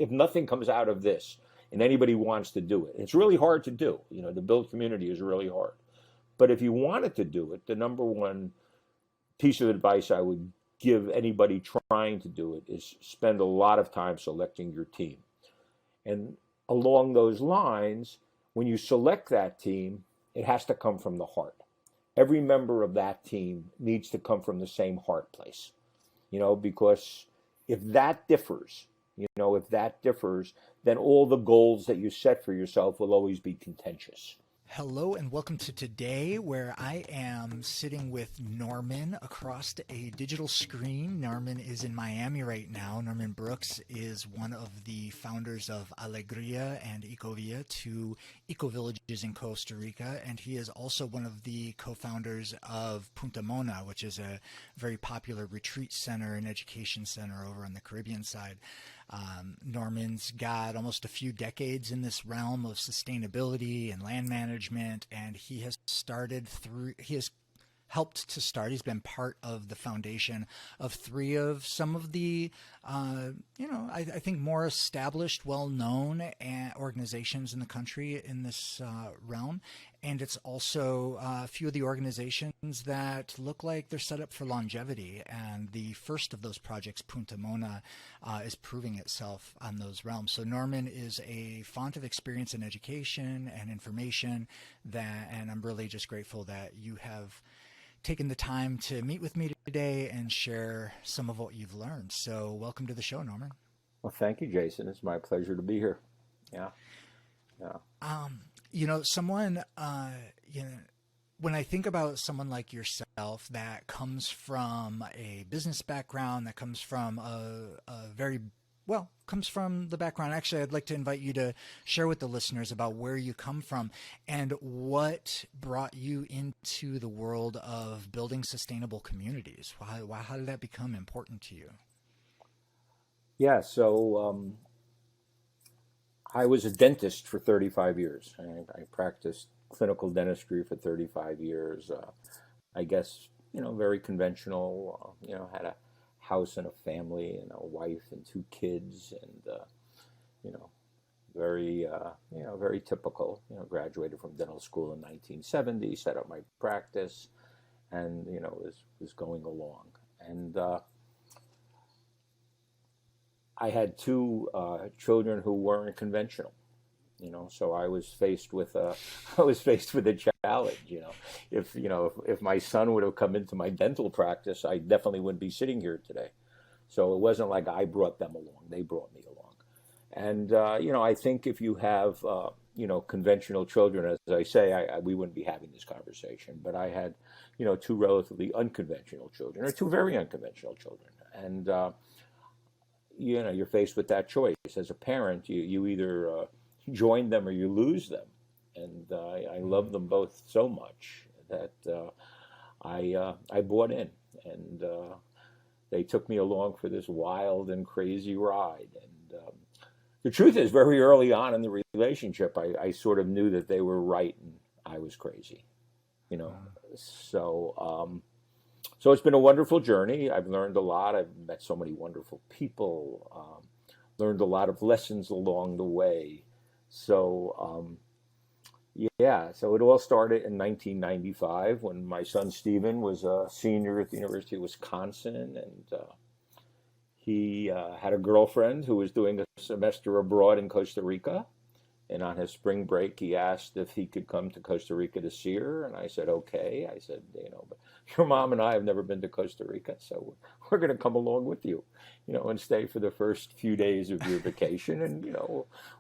if nothing comes out of this and anybody wants to do it, it's really hard to do. To build community is really hard. But if you wanted to do it, the number one piece of advice I would give anybody trying to do it is spend a lot of time selecting your team. And along those lines, when you select that team, it has to come from the heart. Every member of that team needs to come from the same heart place, because if that differs, then all the goals that you set for yourself will always be contentious. Hello and welcome to today, where I am sitting with Norman across a digital screen. Norman is in Miami right now. Norman Brooks is one of the founders of Alegria and Ecovia, two eco-villages in Costa Rica, and he is also one of the co-founders of Punta Mona, which is a very popular retreat center and education center over on the Caribbean side. Norman's got almost a few decades in this realm of sustainability and land management, and he has helped to start. He's been part of the foundation of three of some of the, I think more established, well-known organizations in the country in this realm. And it's also a few of the organizations that look like they're set up for longevity. And the first of those projects, Punta Mona, is proving itself on those realms. So Norman is a font of experience in education and information and I'm really just grateful that you have taken the time to meet with me today and share some of what you've learned. So welcome to the show, Norman. Well, thank you, Jason. It's my pleasure to be here. Yeah. When I think about someone like yourself that comes from a business background, that comes from comes from the background. Actually, I'd like to invite you to share with the listeners about where you come from and what brought you into the world of building sustainable communities. How did that become important to you? Yeah, so I was a dentist for 35 years. I practiced clinical dentistry for 35 years. I guess, very conventional, had a house and a family and a wife and two kids and, very typical, graduated from dental school in 1970, set up my practice and, was going along. And I had two children who weren't conventional, so I was faced with a challenge. If my son would have come into my dental practice, I definitely wouldn't be sitting here today. So it wasn't like I brought them along; they brought me along. And I think if you have conventional children, as I say, we wouldn't be having this conversation. But I had two relatively unconventional children, or two very unconventional children, and you're faced with that choice as a parent. You either join them or you lose them, and I love them both so much that I bought in, and they took me along for this wild and crazy ride. And the truth is, very early on in the relationship, I sort of knew that they were right and I was crazy, So so it's been a wonderful journey. I've learned a lot. I've met so many wonderful people, learned a lot of lessons along the way. So, so it all started in 1995 when my son Stephen was a senior at the University of Wisconsin, and he had a girlfriend who was doing a semester abroad in Costa Rica. And on his spring break, he asked if he could come to Costa Rica to see her. And I said, okay. I said, but your mom and I have never been to Costa Rica, so we're going to come along with you, and stay for the first few days of your vacation. And,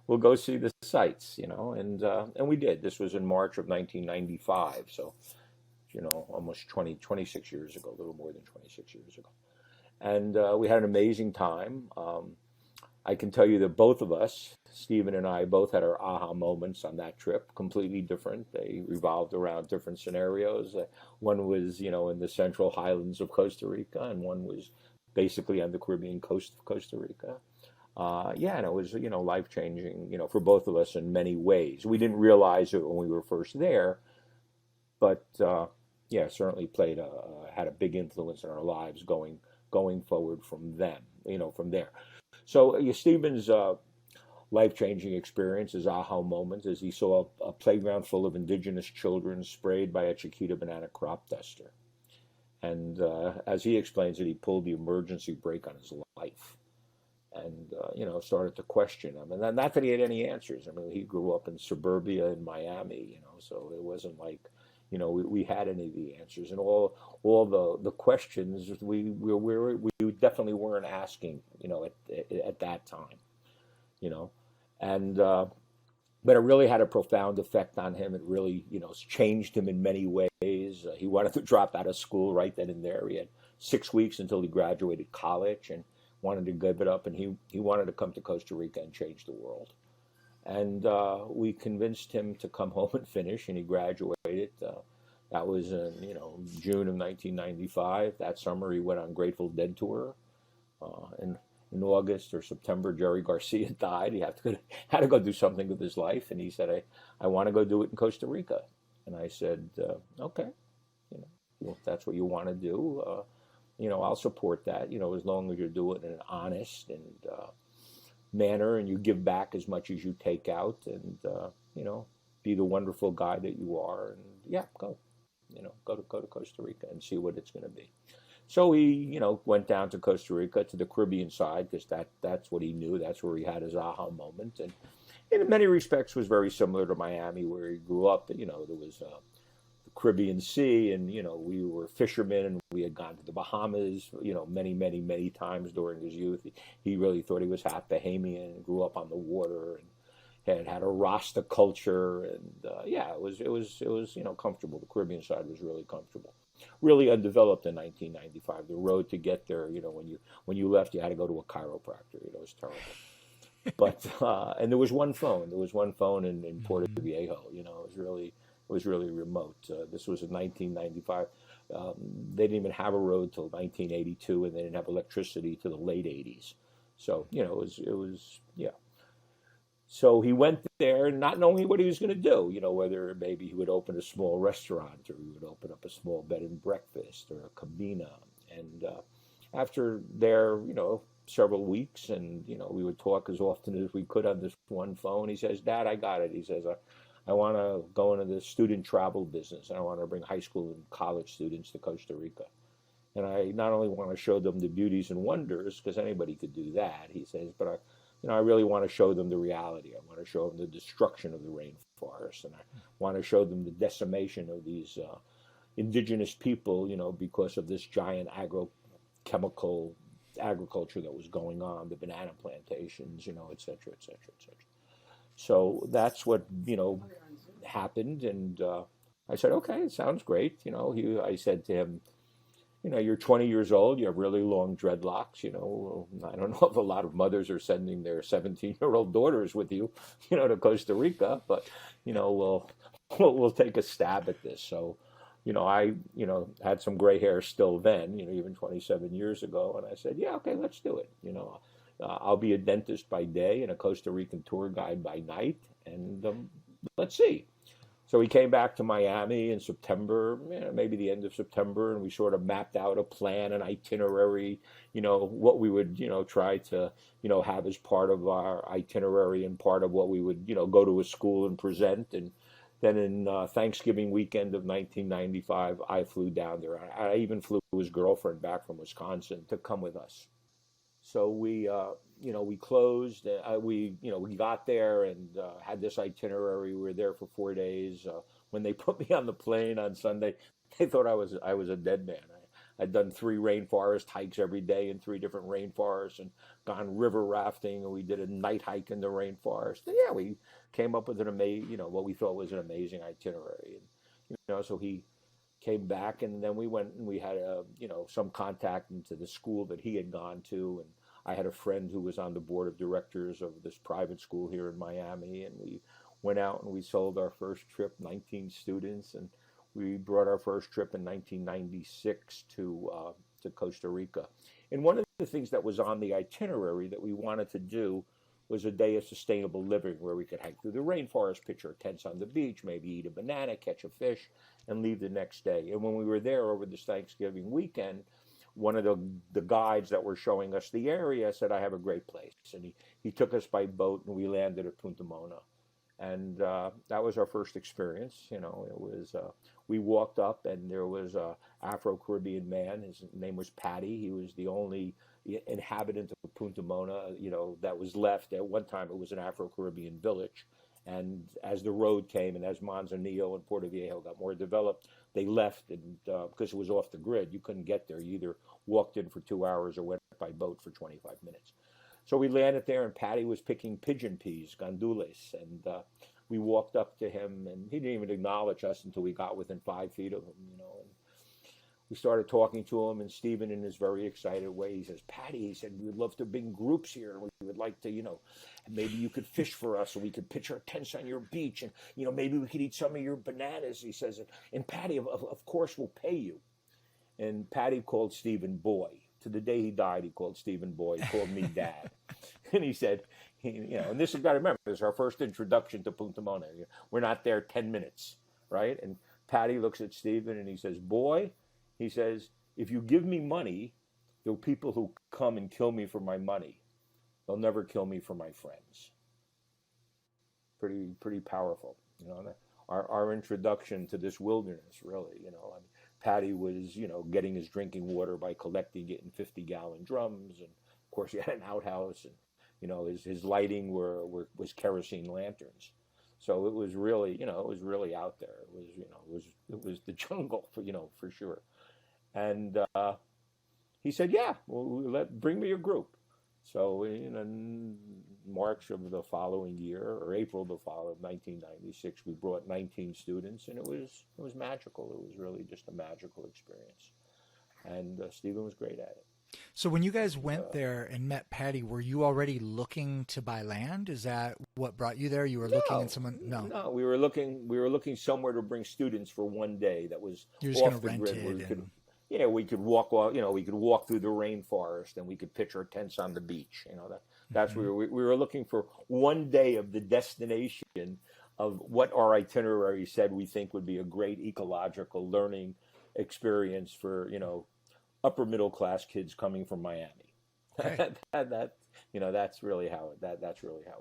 we'll go see the sights, and we did. This was in March of 1995. So, almost 26 years ago, a little more than 26 years ago. And we had an amazing time. I can tell you that both of us, Stephen and I, both had our aha moments on that trip, completely different. They revolved around different scenarios. One was, in the central highlands of Costa Rica, and one was basically on the Caribbean coast of Costa Rica. And it was, life-changing, for both of us in many ways. We didn't realize it when we were first there, but, certainly had a big influence in our lives going forward from them, from there. So Stephen's life-changing experience, his aha moment, is he saw a playground full of indigenous children sprayed by a Chiquita banana crop duster. And as he explains it, he pulled the emergency brake on his life and, started to question him. And then not that he had any answers. I mean, he grew up in suburbia in Miami, so it wasn't like, we had any of the answers. And all the questions we definitely weren't asking, at that time, you know. And but it really had a profound effect on him. It really, changed him in many ways. He wanted to drop out of school right then and there. He had 6 weeks until he graduated college and wanted to give it up. And he wanted to come to Costa Rica and change the world. And we convinced him to come home and finish, and he graduated. That was in, June of 1995. That summer, he went on Grateful Dead tour. And in August or September, Jerry Garcia died. He had to go do something with his life, and he said, "I want to go do it in Costa Rica." And I said, "Okay, if that's what you want to do, I'll support that. As long as you do it in an honest and manner, and you give back as much as you take out, and be the wonderful guy that you are, and yeah, go, go to Costa Rica and see what it's going to be." So he, went down to Costa Rica, to the Caribbean side, because that's what he knew. That's where he had his aha moment. And in many respects was very similar to Miami, where he grew up. There was the Caribbean Sea, and, we were fishermen, and we had gone to the Bahamas, many, many, many times during his youth. He really thought he was half Bahamian, and grew up on the water, and had a Rasta culture. And yeah, it was comfortable. The Caribbean side was really comfortable. Really undeveloped in 1995. The road to get there, when you left, you had to go to a chiropractor. It was terrible. But and there was one phone. There was one phone in Puerto Viejo. It was really remote. This was in 1995. They didn't even have a road till 1982, and they didn't have electricity till the late 80s. So it was yeah. So he went there not knowing what he was going to do, whether maybe he would open a small restaurant, or he would open up a small bed and breakfast, or a cabina. And after there, several weeks, and, we would talk as often as we could on this one phone. He says, "Dad, I got it." He says, I want to go into the student travel business, and I want to bring high school and college students to Costa Rica. And I not only want to show them the beauties and wonders, because anybody could do that, he says, but I really want to show them the reality. I want to show them the destruction of the rainforest, and I want to show them the decimation of these indigenous people, because of this giant agrochemical agriculture that was going on, the banana plantations, et cetera, et cetera, et cetera. So that's what, happened. And I said, "Okay, it sounds great." I said to him, "You're 20 years old. You have really long dreadlocks. I don't know if a lot of mothers are sending their 17-year-old daughters with you, to Costa Rica, but, we'll take a stab at this." So, I, had some gray hair still then, even 27 years ago. And I said, "Yeah, okay, let's do it. I'll be a dentist by day and a Costa Rican tour guide by night. And let's see." So we came back to Miami in September, maybe the end of September, and we sort of mapped out a plan, an itinerary, what we would, try to, have as part of our itinerary, and part of what we would, go to a school and present. And then in Thanksgiving weekend of 1995, I flew down there. I even flew his girlfriend back from Wisconsin to come with us. So we closed. We got there and had this itinerary. We were there for 4 days. When they put me on the plane on Sunday, they thought I was a dead man. I'd done 3 rainforest hikes every day in 3 different rainforests, and gone river rafting, and we did a night hike in the rainforest. And yeah, we came up with an amazing, what we thought was an amazing itinerary. And so he came back, and then we went and we had some contact into the school that he had gone to. And I had a friend who was on the board of directors of this private school here in Miami, and we went out and we sold our first trip, 19 students, and we brought our first trip in 1996 to Costa Rica. And one of the things that was on the itinerary that we wanted to do was a day of sustainable living, where we could hike through the rainforest, pitch our tents on the beach, maybe eat a banana, catch a fish, and leave the next day. And when we were there over this Thanksgiving weekend, one of the guides that were showing us the area said, "I have a great place," and he took us by boat, and we landed at Punta Mona, and that was our first experience. You know, it was we walked up, and there was a Afro-Caribbean man. His name was Patty. He was the only inhabitant of Punta Mona, you know, that was left. At one time, it was an Afro-Caribbean village. And as the road came, and as Manzanillo and Puerto Viejo got more developed, they left, and because it was off the grid, you couldn't get there. You either walked in for 2 hours or went by boat for 25 minutes. So we landed there, and Patty was picking pigeon peas, gandules, and we walked up to him, and he didn't even acknowledge us until we got within 5 feet of him, you know. And we started talking to him, and Stephen, in his very excited way, he says, "Patty," he said, "we would love to bring groups here. We would like to, you know, maybe you could fish for us, and we could pitch our tents on your beach, and, you know, maybe we could eat some of your bananas," he says. And Patty, of course, will pay you. And Patty called Stephen boy. To the day he died, he called Stephen boy. He called me dad. And he said, you know, and this, you've got to remember, this is our first introduction to Punta Mona. We're not there 10 minutes, right? And Patty looks at Stephen, and he says, "Boy," he says, "if you give me money, there are people who come and kill me for my money. They'll never kill me for my friends." Pretty powerful, you know. Our introduction to this wilderness, really, you know. I mean, Patty was, you know, getting his drinking water by collecting it in 50-gallon drums, and of course he had an outhouse, and, you know, his lighting was kerosene lanterns. So it was really, you know, it was really out there. It was, you know, it was the jungle, for, you know, for sure. And he said, "Yeah, well, bring me your group." So in March of the following year, or April the following 1996, we brought 19 students, and it was magical. It was really just a magical experience, and Stephen was great at it. So when you guys went there and met Patty, were you already looking to buy land? Is that what brought you there? You were looking at someone? No, we were looking somewhere to bring students for one day that was You're just off going to the rent grid, it. where we could, yeah, we could walk, you know, we could walk through the rainforest, and we could pitch our tents on the beach. You know, that's where we were looking for one day of the destination of what our itinerary said we think would be a great ecological learning experience for, you know, upper middle class kids coming from Miami. Okay. that you know, that's really how it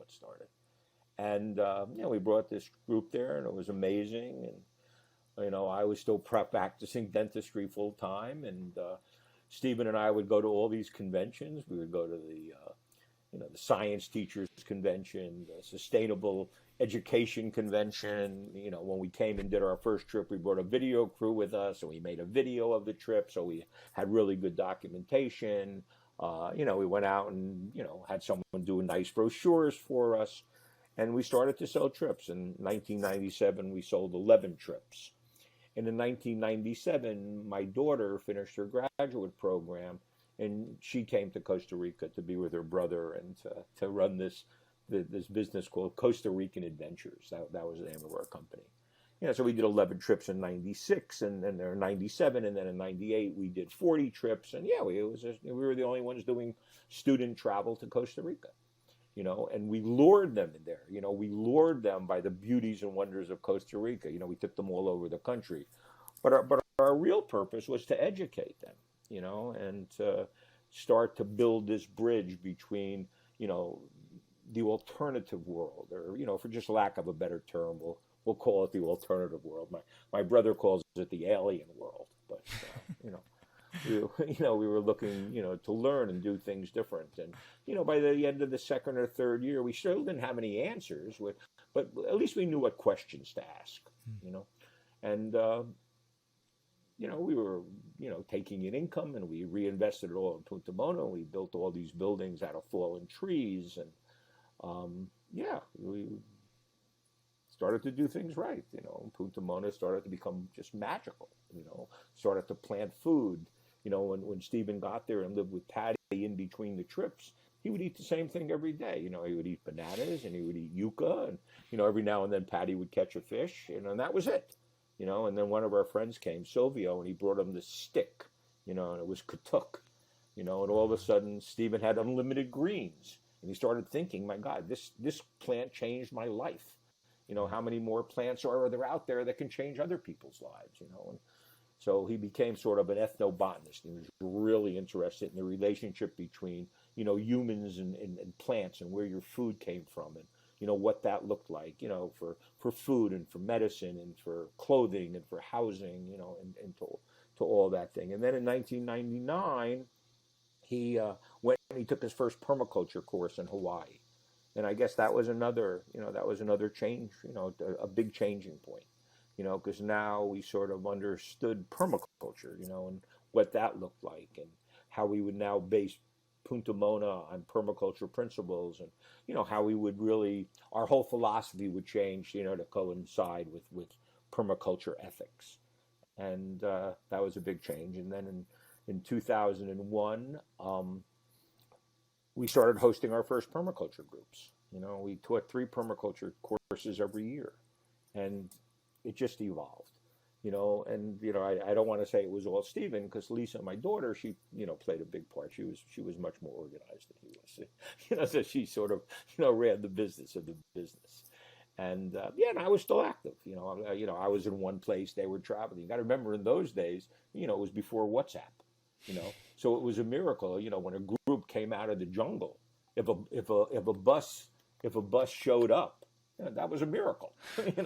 started. And you know, we brought this group there, and it was amazing. And you know, I was still practicing dentistry full time, and Stephen and I would go to all these conventions. We would go to the you know, the science teachers convention, the sustainable education convention. You know, when we came and did our first trip, we brought a video crew with us, and we made a video of the trip, so we had really good documentation. You know, we went out and, you know, had someone do nice brochures for us, and we started to sell trips. In 1997, we sold 11 trips. And in 1997, my daughter finished her graduate program, and she came to Costa Rica to be with her brother and to run this business called Costa Rican Adventures. That was the name of our company. Yeah, so we did 11 trips in 96, and then in 97, and then in 98 we did 40 trips. And yeah, we were the only ones doing student travel to Costa Rica, you know, and we lured them in there. You know, we lured them by the beauties and wonders of Costa Rica. You know, we took them all over the country. But our real purpose was to educate them, you know, and to start to build this bridge between, you know, the alternative world, or, you know, for just lack of a better term, we'll call it the alternative world. My brother calls it the alien world. But, you know, we were looking, you know, to learn and do things different. And, you know, by the end of the second or third year, we still didn't have any answers, but at least we knew what questions to ask, you know. And, you know, we were, you know, taking in income, and we reinvested it all in Punta Mona. We built all these buildings out of fallen trees. And, yeah, we started to do things right. You know, Punta Mona started to become just magical, you know, started to plant food. You know, when Stephen got there and lived with Patty in between the trips, he would eat the same thing every day. You know, he would eat bananas, and he would eat yuca, and, you know, every now and then Patty would catch a fish, and that was it. You know, and then one of our friends came, Silvio, and he brought him this stick, you know, and it was katuk, you know, and all of a sudden Stephen had unlimited greens, and he started thinking, my God, this plant changed my life. You know, how many more plants are there out there that can change other people's lives, you know? And So he became sort of an ethnobotanist. He was really interested in the relationship between, humans and plants and where your food came from and, what that looked like, for food and for medicine and for clothing and for housing, and to all that thing. And then in 1999, he went and he took his first permaculture course in Hawaii. And I guess that was another change, a big changing point, because now we sort of understood permaculture, and what that looked like, and how we would now base Punta Mona on permaculture principles, and how we would really our whole philosophy would change, to coincide with permaculture ethics, and that was a big change. And then in 2001, we started hosting our first permaculture groups. We taught 3 permaculture courses every year, and it just evolved. And I don't want to say it was all Stephen, because Lisa, my daughter, she played a big part. She was much more organized than he was. So she sort of ran the business of the business. And yeah, and I was still active. I was in one place, they were traveling. You got to remember, in those days, it was before WhatsApp. So it was a miracle. When a group came out of the jungle, if a bus showed up, that was a miracle. It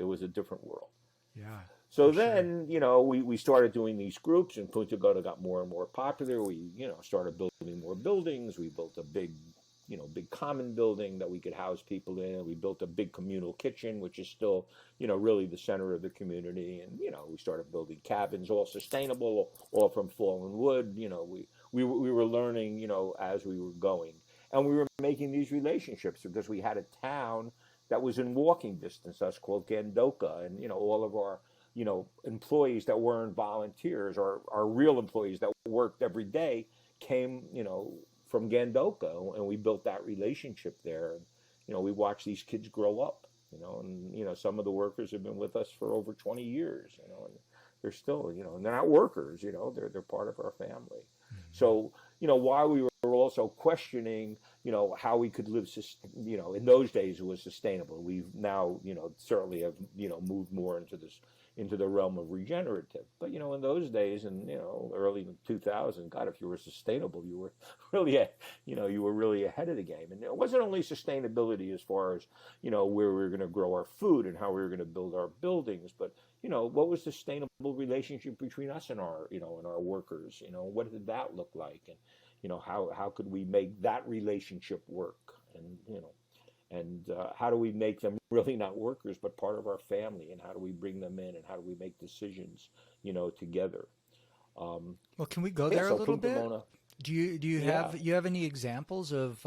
was a different world. Yeah. So For sure. then, we started doing these groups, and Punta Gorda got more and more popular. We, started building more buildings. We built a big common building that we could house people in. We built a big communal kitchen, which is still, really the center of the community. And, we started building cabins, all sustainable, all from fallen wood. We were learning, as we were going. And we were making these relationships because we had a town that was in walking distance, us, called Gandoka. And, all of our, employees that weren't volunteers, or our real employees that worked every day, came, from Gandoka, and we built that relationship there. And, we watched these kids grow up, and, some of the workers have been with us for over 20 years, and they're still, and they're not workers, they're part of our family. So, while we were also questioning, how we could live, in those days it was sustainable. We've now, certainly have, moved more into the realm of regenerative. But, in those days, and, early 2000, God, if you were sustainable, you were really, you were really ahead of the game. And it wasn't only sustainability as far as, where we were going to grow our food and how we were going to build our buildings, but, what was the sustainable relationship between us and our, and our workers? What did that look like? And, how could we make that relationship work? And how do we make them really not workers, but part of our family? And how do we bring them in? And how do we make decisions, together? Well, can we go Yeah, there a so little Punta bit? Mona. Do you Yeah. have any examples of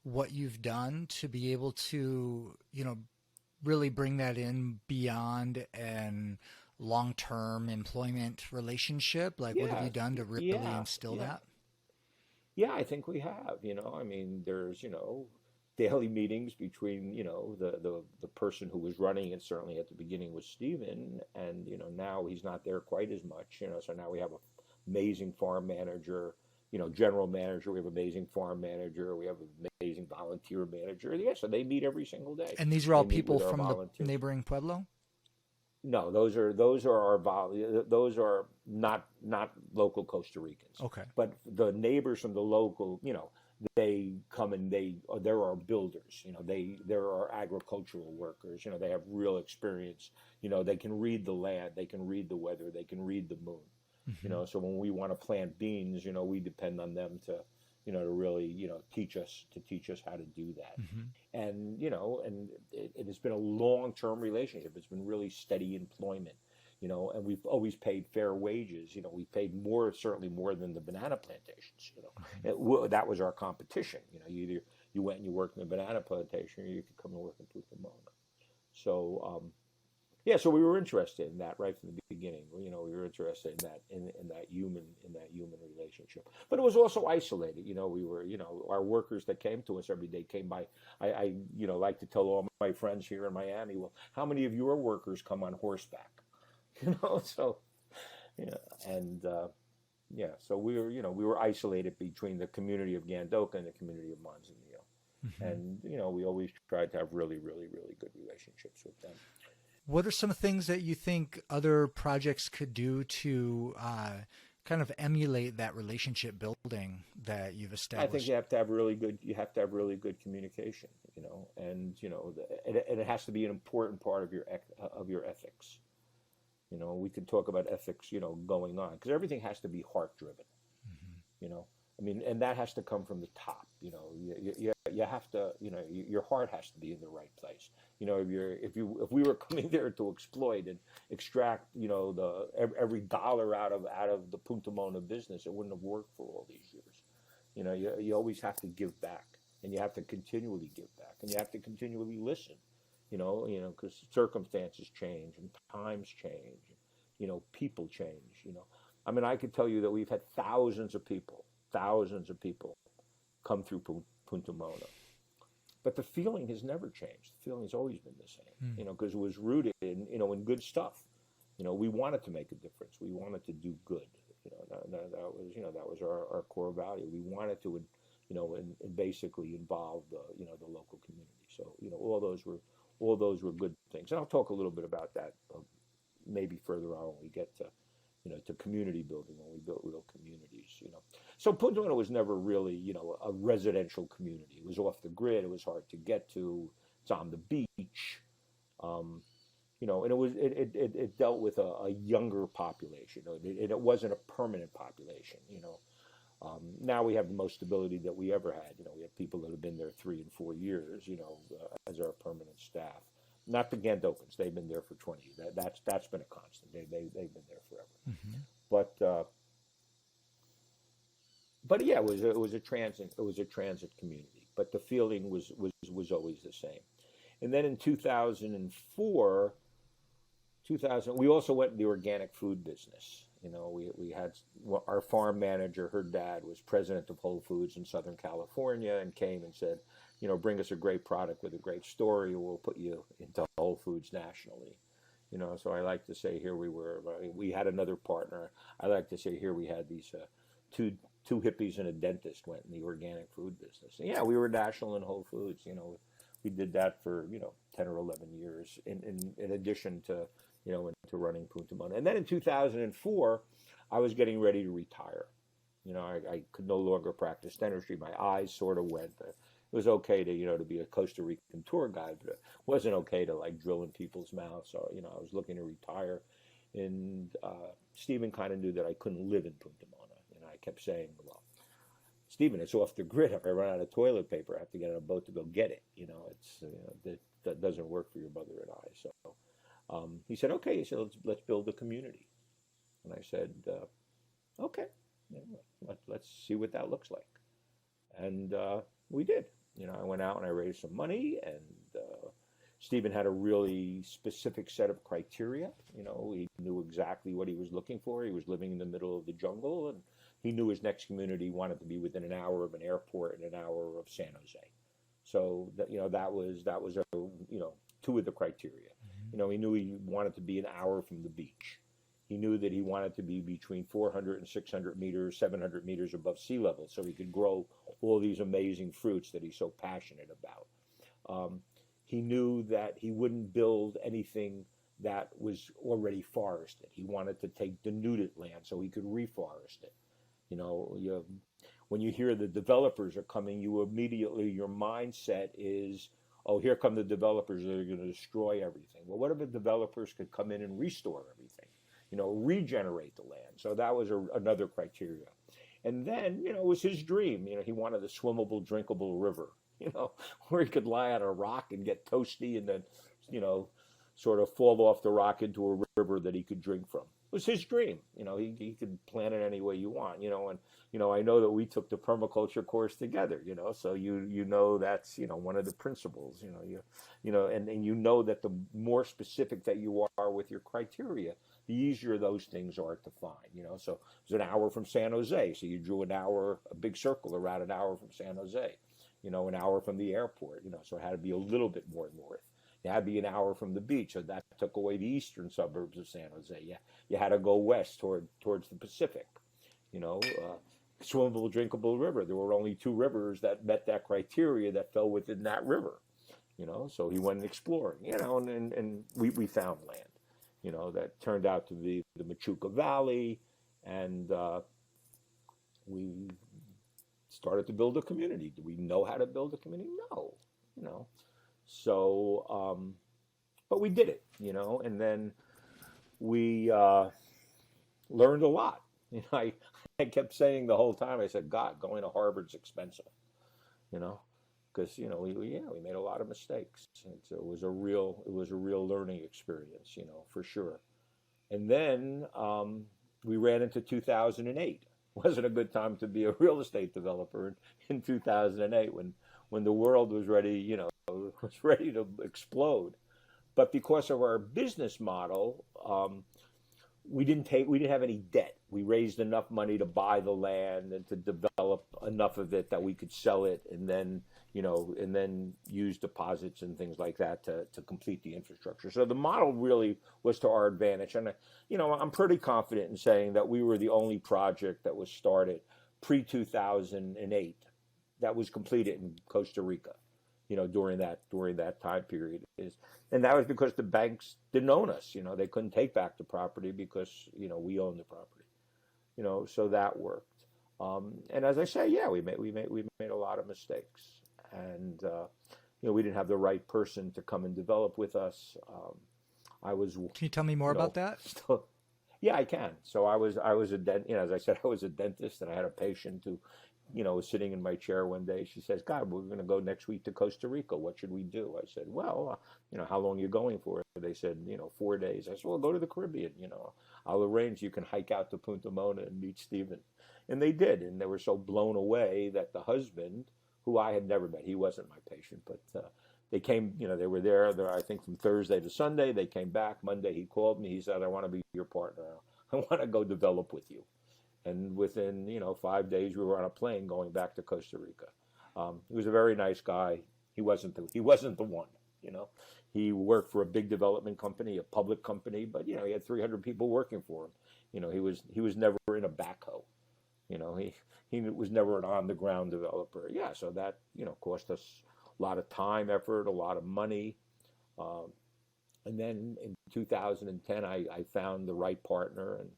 what you've done to be able to really bring that in beyond an long-term employment relationship? Like, what have Yeah. you done to really Yeah. instill Yeah. that? Yeah, I think we have, I mean, there's, daily meetings between, the person who was running it. Certainly at the beginning was Stephen, and, now he's not there quite as much, so now we have an amazing farm manager, general manager. We have amazing farm manager. We have an amazing volunteer manager. Yeah, so they meet every single day. And these are all They meet people with our from the volunteers. neighboring pueblo? No, those are not local Costa Ricans, Okay. but the neighbors from the local, they come and there are builders, there are agricultural workers, they have real experience, they can read the land, they can read the weather, they can read the moon, so when we want to plant beans, we depend on them to really, teach us how to do that. And, and it has been a long-term relationship. It's been really steady employment, and we've always paid fair wages. We paid more, certainly more than the banana plantations, that was our competition. Either you went and you worked in a banana plantation, or you could come and work in Punta Mona. So, yeah, so we were interested in that right from the beginning. We were interested in that human relationship. But it was also isolated. We were, our workers that came to us every day came by. I like to tell all my friends here in Miami, well, how many of your workers come on horseback? So and yeah, so we were isolated between the community of Gandoka and the community of Manzanillo. And we always tried to have really, really, really good relationships with them. What are some things that you think other projects could do to kind of emulate that relationship building that you've I think established? you have to have really good communication, and and it has to be an important part of your ethics. We could talk about ethics, going on, because everything has to be heart driven. you know I mean, and that has to come from the top. You have to, your heart has to be in the right place. If we were coming there to exploit and extract, every dollar out of the Punta Mona business, it wouldn't have worked for all these years. You always have to give back, and you have to continually give back, and you have to continually listen. Because circumstances change and times change. People change. I mean, I could tell you that we've had thousands of people come through Punta Mona, but the feeling has never changed. The feeling has always been the same. Mm. Because it was rooted in good stuff. We wanted to make a difference. We wanted to do good. That was our core value. We wanted to, and basically involve the local community. So all those were good things. And I'll talk a little bit about that, maybe further on when we get to community building, when we built real communities. So Punta Mona was never really, a residential community. It was off the grid. It was hard to get to. It's on the beach. And it dealt with a younger population. It wasn't a permanent population. Now we have the most stability that we ever had. We have people that have been there 3 and 4 years, as our permanent staff. Not the Gandokans; they've been there for 20 years. That's been a constant. They've been there forever. Mm-hmm. But yeah, it was a transit community. But the feeling was always the same. And then in 2004, we also went in the organic food business. We had our farm manager. Her dad was president of Whole Foods in Southern California, and came and said, bring us a great product with a great story, and we'll put you into Whole Foods nationally. So I like to say here we had another partner. I like to say here we had these two hippies and a dentist went in the organic food business. And yeah, we were national in Whole Foods. We did that for 10 or 11 years in addition to into running Punta Mona. And then in 2004, I was getting ready to retire. I could no longer practice dentistry. My eyes sort of went. It was okay to be a Costa Rican tour guide, but it wasn't okay to like drill in people's mouths. So I was looking to retire, and Stephen kind of knew that I couldn't live in Punta Mona, and I kept saying, well, Stephen, it's off the grid. If I run out of toilet paper, I have to get on a boat to go get it. That doesn't work for your mother and I. So he said, okay. He said, let's build a community. And I said, okay, let's see what that looks like. And we did. I went out and I raised some money, and Stephen had a really specific set of criteria. He knew exactly what he was looking for. He was living in the middle of the jungle, and he knew his next community wanted to be within an hour of an airport and an hour of San Jose. So that was two of the criteria. Mm-hmm. He knew he wanted to be an hour from the beach. He knew that he wanted to be between 400 and 600 meters, 700 meters above sea level, so he could grow all these amazing fruits that he's so passionate about. He knew that he wouldn't build anything that was already forested. He wanted to take denuded land so he could reforest it. When you hear the developers are coming, your mindset is, oh, here come the developers that are going to destroy everything. Well, what if the developers could come in and restore everything? Regenerate the land. So that was another criteria. And then, it was his dream. He wanted a swimmable, drinkable river, where he could lie on a rock and get toasty and then, sort of fall off the rock into a river that he could drink from. It was his dream. He could plan it any way you want, and, I know that we took the permaculture course together, so that's, one of the principles, and that the more specific that you are with your criteria, the easier those things are to find, so it was an hour from San Jose. So you drew a big circle around an hour from San Jose, an hour from the airport, so it had to be a little bit more north. You had to be an hour from the beach, so that took away the eastern suburbs of San Jose. You had to go west towards the Pacific, swimmable, drinkable river. There were only 2 rivers that met that criteria that fell within that river. So he went exploring, and we found land, that turned out to be the Machuca Valley, and we started to build a community. Do we know how to build a community? No, you know. So, but we did it, and then we learned a lot. I kept saying the whole time, I said, God, going to Harvard's expensive, you know, because we made a lot of mistakes. It was a real learning experience, for sure. And then we ran into 2008. Wasn't a good time to be a real estate developer in 2008 when the world was ready, was ready to explode. But because of our business model, we didn't have any debt. We raised enough money to buy the land and to develop enough of it that we could sell it, and then use deposits and things like that to complete the infrastructure. So the model really was to our advantage. And I'm pretty confident in saying that we were the only project that was started pre-2008 that was completed in Costa Rica, during that time period. And that was because the banks didn't own us. They couldn't take back the property because we owned the property. So that worked. And as I say, yeah, we made a lot of mistakes, and we didn't have the right person to come and develop with us. I was. Can you tell me more about that? Still, yeah, I can. So I was a as I said, I was a dentist, and I had a patient who, was sitting in my chair one day. She says, "God, we're going to go next week to Costa Rica. What should we do?" I said, "Well, how long are you going for?" They said, 4 days. I said, "Well, go to the Caribbean. I'll arrange. You can hike out to Punta Mona and meet Stephen." And they did, and they were so blown away that the husband, who I had never met, he wasn't my patient, but they came. They were there. I think from Thursday to Sunday. They came back Monday. He called me. He said, "I want to be your partner. I want to go develop with you." And within 5 days, we were on a plane going back to Costa Rica. He was a very nice guy. He wasn't the one. He worked for a big development company, a public company, but he had 300 people working for him. He was never in a backhoe. He was never an on the ground developer. Yeah, so that cost us a lot of time, effort, a lot of money. And then in 2010, I found the right partner, and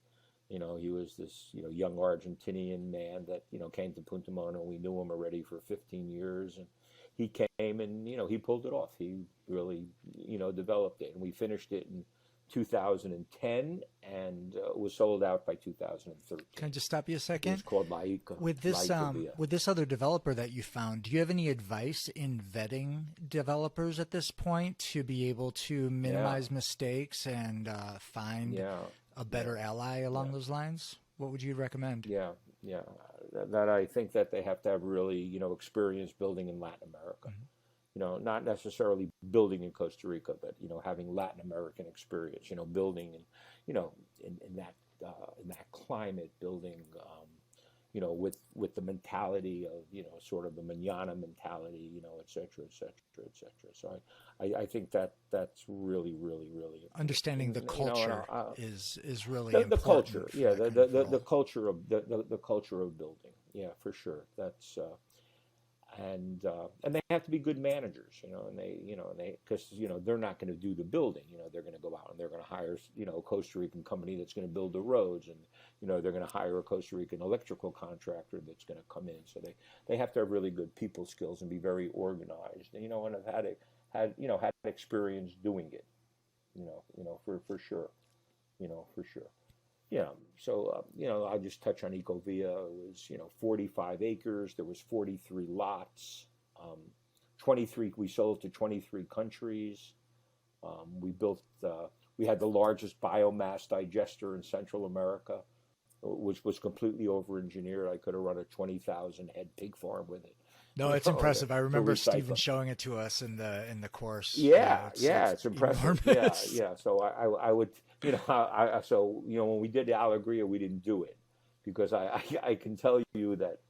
he was this, young Argentinian man that, came to Punta Mona. We knew him already for 15 years. And he came and, he pulled it off. He really, developed it. And we finished it in 2010 and was sold out by 2013. Can I just stop you a second? It was called Laica. With this other developer that you found, do you have any advice in vetting developers at this point to be able to minimize mistakes and find a better ally along those lines? What would you recommend? Yeah. That I think that they have to have really, experience building in Latin America. Mm-hmm. Not necessarily building in Costa Rica, but having Latin American experience. Building in that climate, building. With the mentality of, sort of the mañana mentality, et cetera, et cetera, et cetera. So I think that's really, really, really important. Understanding the culture is really the important. Culture, yeah, the culture of the culture of building, yeah, for sure. That's and they have to be good managers, and they because they're not going to do the building, they're going to go out and they're going to hire a Costa Rican company that's going to build the roads, and they're going to hire a Costa Rican electrical contractor that's going to come in. So they have to have really good people skills and be very organized, and have had experience doing it, for sure, for sure. Yeah, so I'll just touch on Ecovia. It was 45 acres. There was 43 lots. 23 we sold to 23 countries. We had the largest biomass digester in Central America, which was completely over-engineered. I could have run a 20,000 head pig farm with it. No, it's impressive. I remember Stephen showing it to us in the course. Yeah, it's impressive. Yeah. So I would, when we did Alegria, we didn't do it because I can tell you that,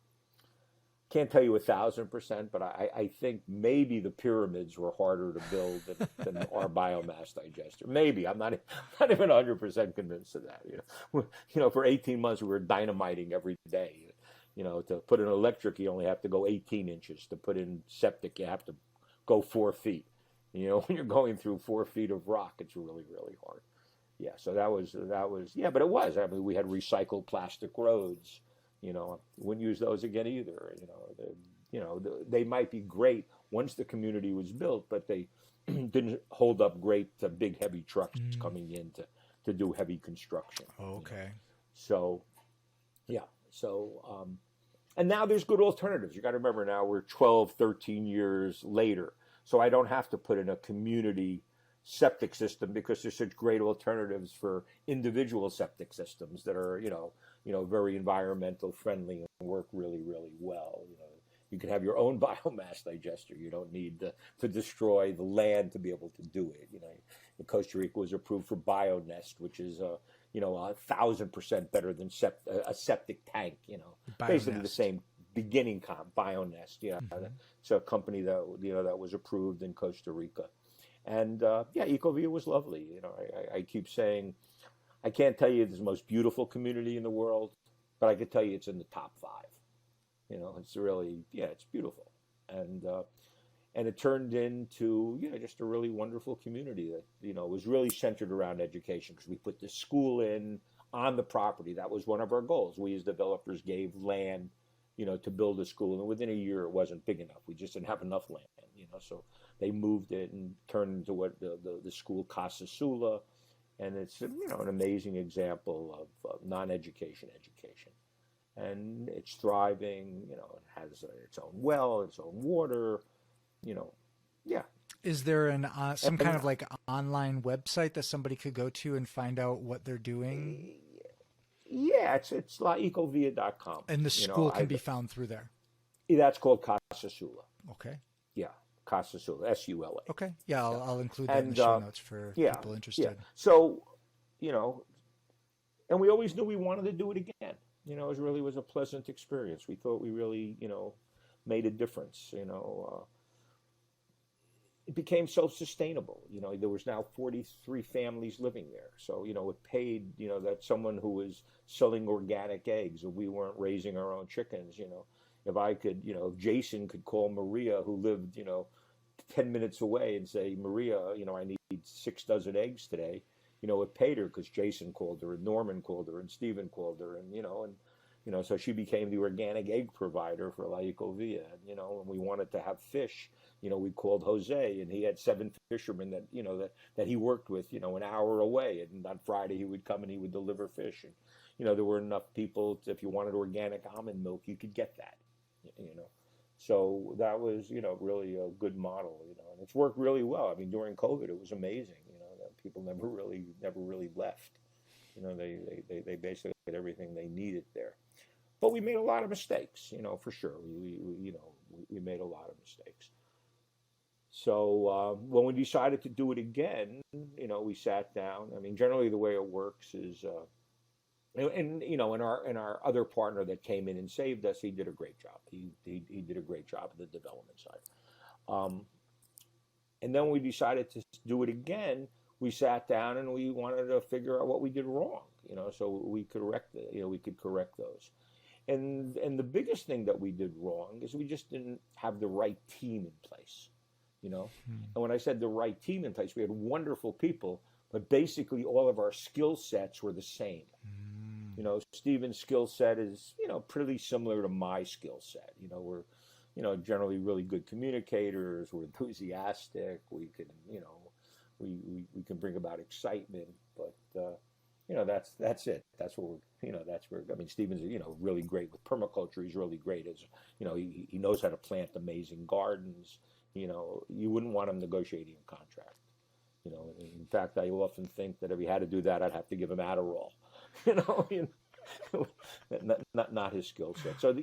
can't tell you 1,000%, but I think maybe the pyramids were harder to build than our biomass digester. Maybe. I'm not even 100% convinced of that. For 18 months we were dynamiting every day. To put in electric, you only have to go 18 inches. To put in septic, you have to go 4 feet. You know, when you're going through 4 feet of rock, it's really, really hard. Yeah, so that was yeah, but it was. I mean, we had recycled plastic roads. You know, wouldn't use those again either. They might be great once the community was built, but they didn't hold up great to big heavy trucks Mm. coming in to do heavy construction. Okay. So yeah, and now there's good alternatives. You got to remember now we're 12, 13 years later. So I don't have to put in a community septic system because there's such great alternatives for individual septic systems that are, very environmental friendly and work really, really well. You can have your own biomass digester. You don't need to destroy the land to be able to do it. Costa Rica was approved for BioNest, which is 1,000% better than a septic tank. Basically the Bionest. same beginning BioNest. Yeah, Hmm. it's a company that was approved in Costa Rica, and Ecovia was lovely. I keep saying I can't tell you it's the most beautiful community in the world, but I can tell you it's in the top 5. It's really, it's beautiful, and it turned into just a really wonderful community that was really centered around education because we put the school in on the property. That was one of our goals. We as developers gave land, to build a school, and within a year it wasn't big enough. We just didn't have enough land, so they moved it and turned into what the school Casa Sula, and it's an amazing example of non-education education, and it's thriving. It has its own well, its own water. You know, yeah, Is there some kind and of like online website that somebody could go to and find out what they're doing? yeah, it's laecovia.com. And the You know, school can I be found through there. That's called Casa Sula. Okay. Yeah, Casa Sula, Sula. Okay. Yeah, Yeah, I'll include that in the and show notes for yeah, people yeah. interested. So you know, and we always knew we wanted to do it again. It really was a pleasant experience. We thought we really, made a difference. It became self-sustainable. There was now 43 families living there. So, it paid, that someone who was selling organic eggs, and we weren't raising our own chickens. If I could, if Jason could call Maria, who lived, 10 minutes away, and say, Maria, I need 6 dozen eggs today. It paid her because Jason called her, and Norman called her, and Stephen called her, so she became the organic egg provider for La Ecovia. And we wanted to have fish. We called Jose, and he had 7 fishermen that he worked with, an hour away. And on Friday he would come and he would deliver fish. And there were enough people if you wanted organic almond milk, you could get that. You know, so that was really a good model. And it's worked really well. I mean, during COVID, it was amazing. That people never really left. They basically had everything they needed there. But we made a lot of mistakes, for sure. We made a lot of mistakes. So when we decided to do it again, we sat down. I mean, generally the way it works is, and our other partner that came in and saved us, he did a great job. He did a great job at the development side. Um, and then we decided to do it again. We sat down and we wanted to figure out what we did wrong, so we could correct those. And the biggest thing that we did wrong is we just didn't have the right team in place. Hmm. And when I said the right team in place, we had wonderful people, but basically all of our skill sets were the same. Mm. Steven's skill set is, pretty similar to my skill set. We're, generally really good communicators. We're enthusiastic. We can, we can bring about excitement, but, that's it. That's what that's where, I mean, Steven's, really great with permaculture. He's really great as, he knows how to plant amazing gardens. You wouldn't want him negotiating a contract. In fact, I often think that if he had to do that, I'd have to give him Adderall. You know, you not his skill set. So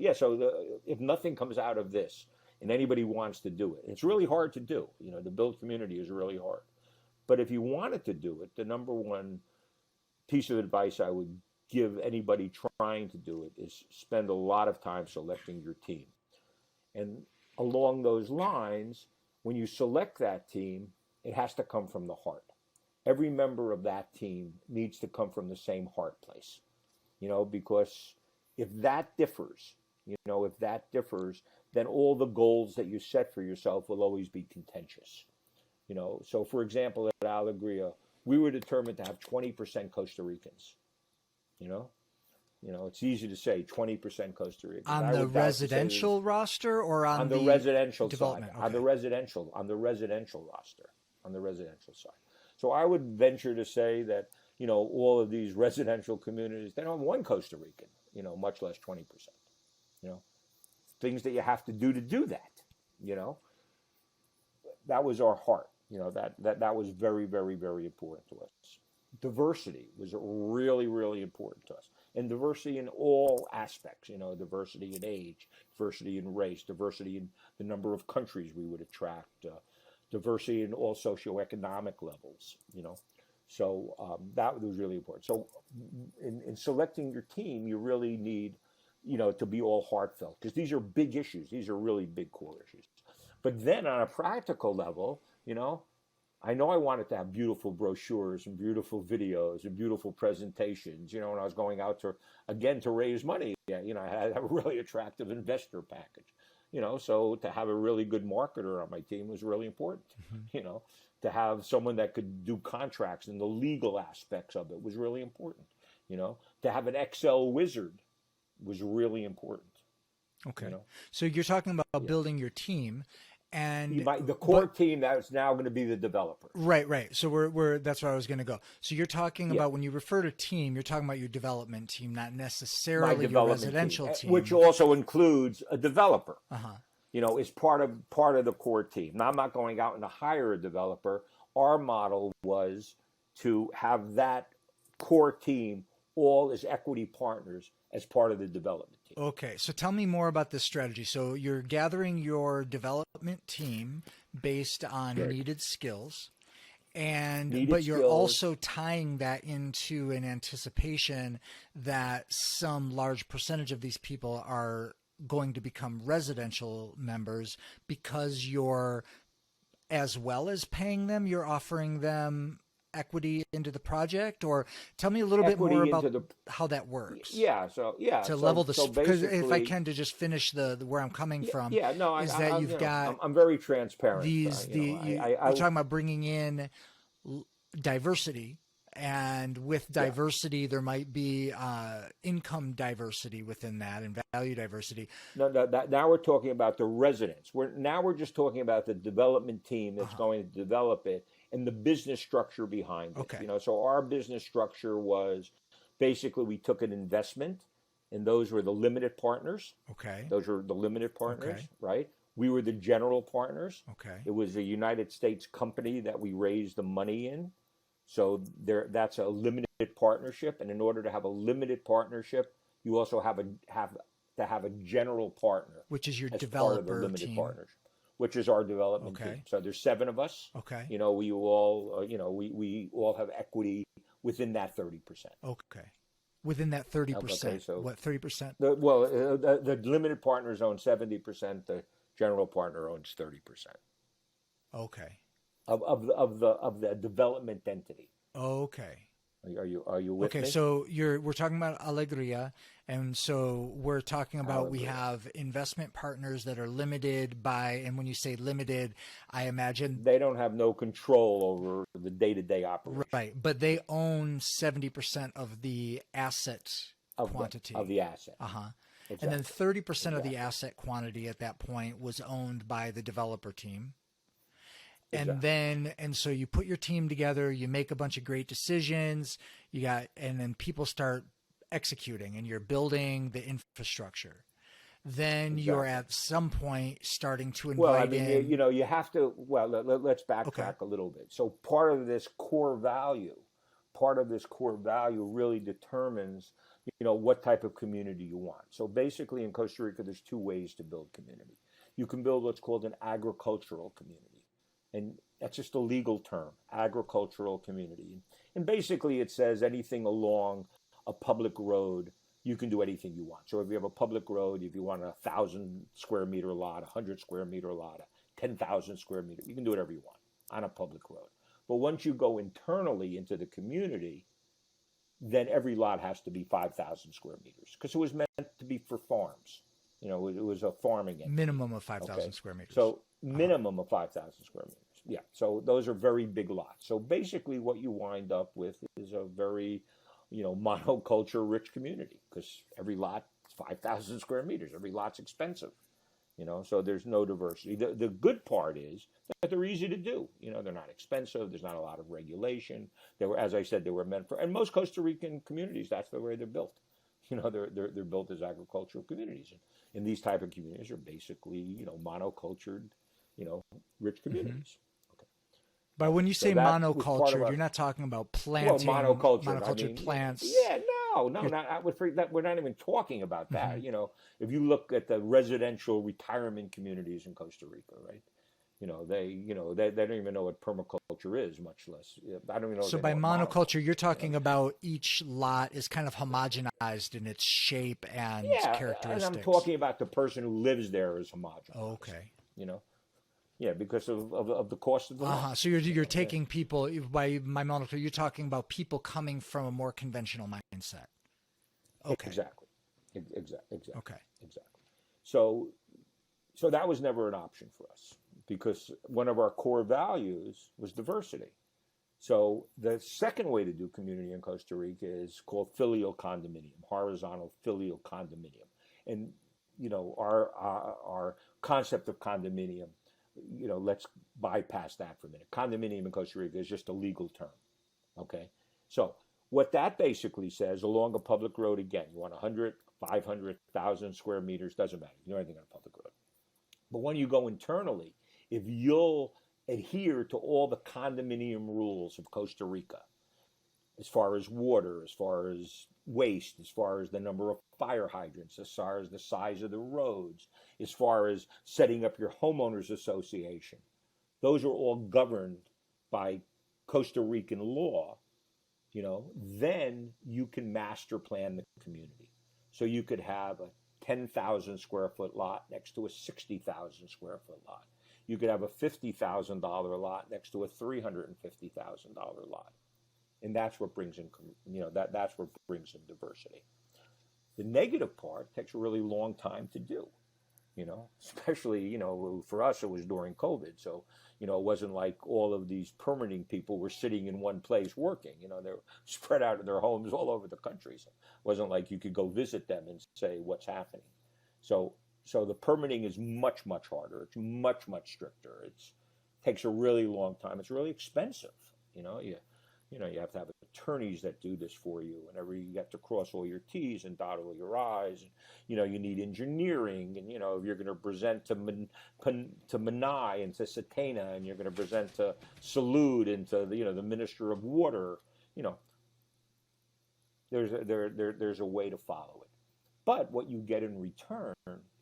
if nothing comes out of this, and anybody wants to do it, it's really hard to do. To build community is really hard. But if you wanted to do it, the number one piece of advice I would give anybody trying to do it is spend a lot of time selecting your team. And along those lines, when you select that team, it has to come from the heart. Every member of that team needs to come from the same heart place, because if that differs, then all the goals that you set for yourself will always be contentious. So for example, at Alegria, we were determined to have 20% Costa Ricans. You know, it's easy to say 20% Costa Ricans. On I the would doubt to say residential roster or on the the residential side, development? on the residential, roster, on the residential side. So I would venture to say that all of these residential communities, they don't have one Costa Rican, much less 20%. You know, things that you have to do that. You know, that was our heart. That was very, very, very important to us. Diversity was really, really important to us, and diversity in all aspects. Diversity in age, diversity in race, diversity in the number of countries we would attract, diversity in all socioeconomic levels. So that was really important. So in selecting your team, you really need, to be all heartfelt, because these are big issues. These are really big core issues. But then on a practical level, I know I wanted to have beautiful brochures and beautiful videos and beautiful presentations, when I was going out to raise money. I had a really attractive investor package, so to have a really good marketer on my team was really important. To have someone that could do contracts and the legal aspects of it was really important. To have an Excel wizard was really important. Okay. So you're talking about building your team. And the core team that's now going to be the developer. Right. So we're that's where I was going to go. So you're talking about, when you refer to team, you're talking about your development team, not necessarily your residential team, which also includes a developer. Is part of the core team. Now, I'm not going out and to hire a developer. Our model was to have that core team all as equity partners as part of the development team. Okay, so tell me more about this strategy. So you're gathering your development team based on needed skills, but you're also tying that into an anticipation that some large percentage of these people are going to become residential members, because you're, as well as paying them, you're offering them equity into the project. Or tell me a little bit more about how that works. To level the, because if I can, to just finish the where I'm coming from, you've got, I'm very transparent. You're talking about bringing in diversity, and with diversity there might be income diversity within that, and value diversity. No, now we're talking about the residents. We're just talking about the development team that's going to develop it, and the business structure behind it. Okay. So our business structure was basically, we took an investment, and those were the limited partners. Okay. Those were the limited partners, right? We were the general partners. Okay. It was a United States company that we raised the money in. So that's a limited partnership, and in order to have a limited partnership, you also have to have a general partner, which is your as developer part of the limited team. partnership, which is our development team. So there's 7 of us. Okay. We all we all have equity within that 30%. Okay. Within that 30%. Okay, so what, 30%? The limited partners own 70%. The general partner owns 30%. Okay. Of the development entity. Okay. Are you with me? Okay, so we're talking about Alegria, and so we're talking about, we have investment partners that are limited by, and when you say limited, I imagine they don't have no control over the day-to-day operation. Right, but they own 70% of the asset quantity. Of the asset. Exactly. And then 30% of the asset quantity at that point was owned by the developer team. And so you put your team together, you make a bunch of great decisions, and then people start executing, and you're building the infrastructure. Then you're at some point starting to invite in. You have to. Well, let's backtrack a little bit. So part of this core value really determines, what type of community you want. So basically, in Costa Rica, there's 2 ways to build community. You can build what's called an agricultural community. And that's just a legal term, agricultural community. And basically it says anything along a public road, you can do anything you want. So if you have a public road, if you want a 1,000 square meter lot, 100 square meter lot, 10,000 square meter, you can do whatever you want on a public road. But once you go internally into the community, then every lot has to be 5,000 square meters, because it was meant to be for farms. It was a farming entity. Minimum of 5,000 square meters. So minimum of 5,000 square meters. yeah. So those are very big lots. So basically, what you wind up with is a very, monoculture rich community because every lot is 5,000 square meters. Every lot's expensive. So there's no diversity. The good part is that they're easy to do. They're not expensive. There's not a lot of regulation. They were, as I said, they were meant for, and most Costa Rican communities, that's the way they're built. They're built as agricultural communities, and these type of communities are basically, monocultured, you know, rich Hmm. communities. Okay. But when you So say that was part of monocultured, our, you're not talking about well, planting monocultured. I monocultured mean, plants. yeah, no, no, You're, not I would that we're not even talking about hmm. that. If you look at the residential retirement communities in Costa Rica, right? They don't even know what permaculture is, much less. I don't even know if So they by know what monoculture, you're monoculture is. talking about each lot is kind of homogenized in its shape and Yeah, and I'm characteristics. talking about the person who lives there is homogenized. Okay. You know, yeah, because of the cost of the Uh-huh. land. So you're Yeah. taking people by monoculture, you're talking about people coming from a more conventional mindset. Okay. Exactly. Exactly. Okay. Exactly. So so that was never an option for us because one of our core values was diversity. So the second way to do community in Costa Rica is called filial condominium, horizontal filial condominium, and our concept of condominium. Let's bypass that for a minute. Condominium in Costa Rica is just a legal term. Okay, so what that basically says along a public road, again, you want 100, 500,000 square meters, doesn't matter. You know anything on a public road. But when you go internally, if you'll adhere to all the condominium rules of Costa Rica, as far as water, as far as waste, as far as the number of fire hydrants, as far as the size of the roads, as far as setting up your homeowners association, those are all governed by Costa Rican law. Then you can master plan the community. So you could have a 10,000 square foot lot next to a 60,000 square foot lot. You could have a $50,000 lot next to a $350,000 lot. And that's what brings in, that's what brings in diversity. The negative part takes a really long time to do, especially, for us, it was during COVID. So, it wasn't like all of these permitting people were sitting in one place working, they're spread out in their homes all over the country. So it wasn't like you could go visit them and say what's happening. So, so the permitting is much, much harder. It's much, much stricter. It takes a really long time. It's really expensive. You have to have attorneys that do this for you, and you have to cross all your T's and dot all your I's. And, you need engineering, and if you're going to present to Manai and to Satena, and you're going to present to Salud and to the Minister of Water, you know, there's a way to follow it. But what you get in return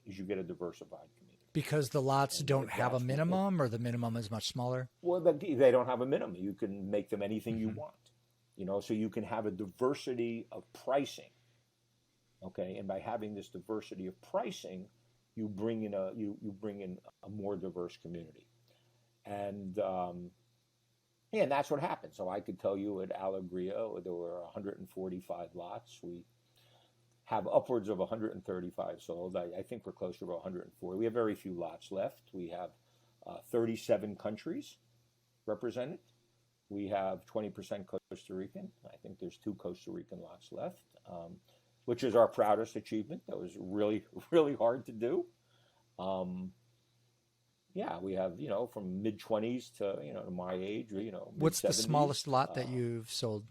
is you get a diversified community. Because the lots And don't have a that's what, minimum, or the minimum is much smaller. well, they don't have a minimum. You can make them anything you Hmm. want, so you can have a diversity of pricing. Okay, and by having this diversity of pricing, you bring in you bring in a more diverse community, and yeah, and that's what happened. So I could tell you at Alegria there were 145 lots. We have upwards of 135 sold. I think we're closer to 140. We have very few lots left. We have 37 countries represented. We have 20% Costa Rican. I think there's 2 Costa Rican lots left, which is our proudest achievement. That was really, really hard to do. Um, yeah, we have, from mid 20s to, to my age, mid What's the 70s. smallest lot that you've sold?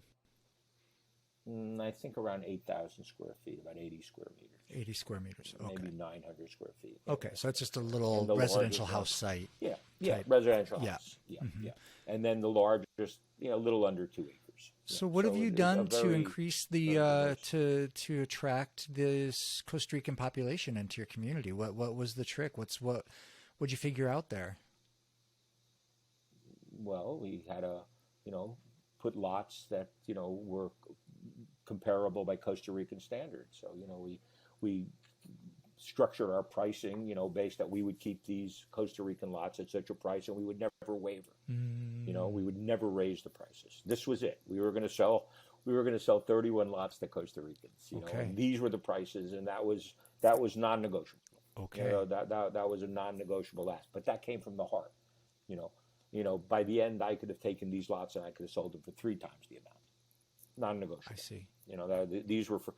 I think around 8,000 square feet, about 80 square meters, 80 square meters. Okay. maybe 900 square feet. Yeah, Okay. yeah. So it's just a And little the residential largest one, house site yeah, type. residential Yeah. house, yeah, Hmm. yeah, and then the largest, a little under 2 acres. Yeah, So what have so you it is a done to very, increase the very diverse. to attract this Costa Rican population into your community? What was the trick? What'd you figure out there? Well, we had to, put lots that were comparable by Costa Rican standards. So we structured our pricing, based that we would keep these Costa Rican lots at such a price, and we would never waver. We Mm, would never raise the prices. This was it. We were going to sell 31 lots to Costa Ricans. okay. And these were the prices, and that was non-negotiable. Okay. That was a non-negotiable ask. But that came from the heart. You know, by the end, I could have taken these lots and I could have sold them for 3 times the amount. I Non-negotiable. see. These were for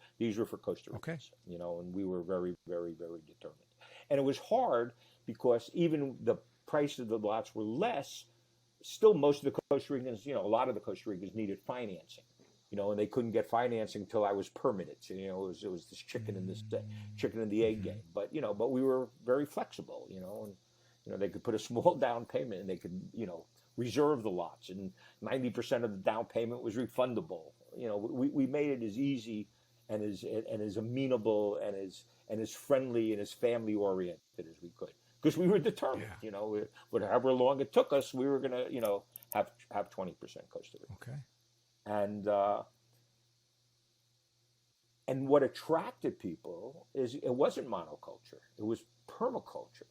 Costa Okay. Ricans, and we were very, very, very determined. And it was hard because even the price of the lots were less. Still, most of the Costa Ricans, a lot of the Costa Ricans needed financing, and they couldn't get financing until I was permitted. So, it was this chicken and the egg Mm-hmm. game. But we were very flexible, and they could put a small down payment and they could, reserve the lots, and 90% of the down payment was refundable. We made it as easy and as amenable and as friendly and as family oriented as we could, because we were determined. Yeah. However long it took us, we were gonna have 20% Costa Rica. Okay. And what attracted people is it wasn't monoculture; it was permaculture.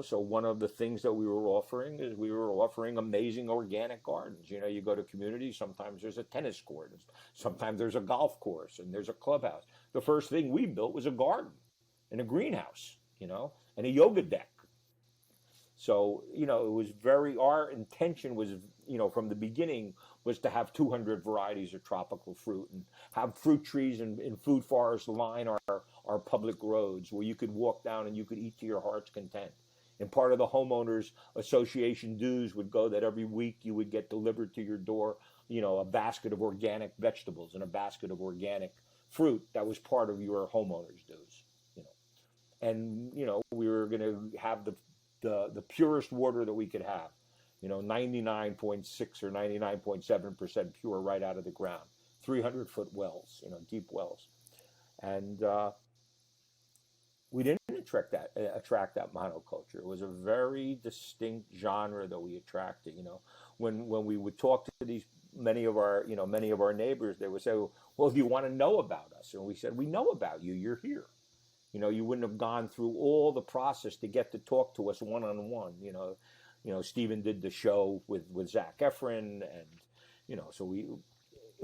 So one of the things that we were offering is we were offering amazing organic gardens. You go to communities, sometimes there's a tennis court, sometimes there's a golf course, and there's a clubhouse. The first thing we built was a garden and a greenhouse, and a yoga deck. So, it was our intention was, from the beginning was to have 200 varieties of tropical fruit and have fruit trees and food forests line our public roads where you could walk down and you could eat to your heart's content. And part of the homeowners association dues would go that every week you would get delivered to your door, a basket of organic vegetables and a basket of organic fruit that was part of your homeowners dues. And we were going to have the purest water that we could have, 99.6 or 99.7% pure right out of the ground, 300-foot wells, deep wells. And we didn't attract that monoculture. It was a very distinct genre that we attracted. When we would talk to many of our neighbors, they would say, "Well, do you want to know about us?" And we said, "We know about you. You're here. You wouldn't have gone through all the process to get to talk to us one on one. Stephen did the show with Zac Efron, and so it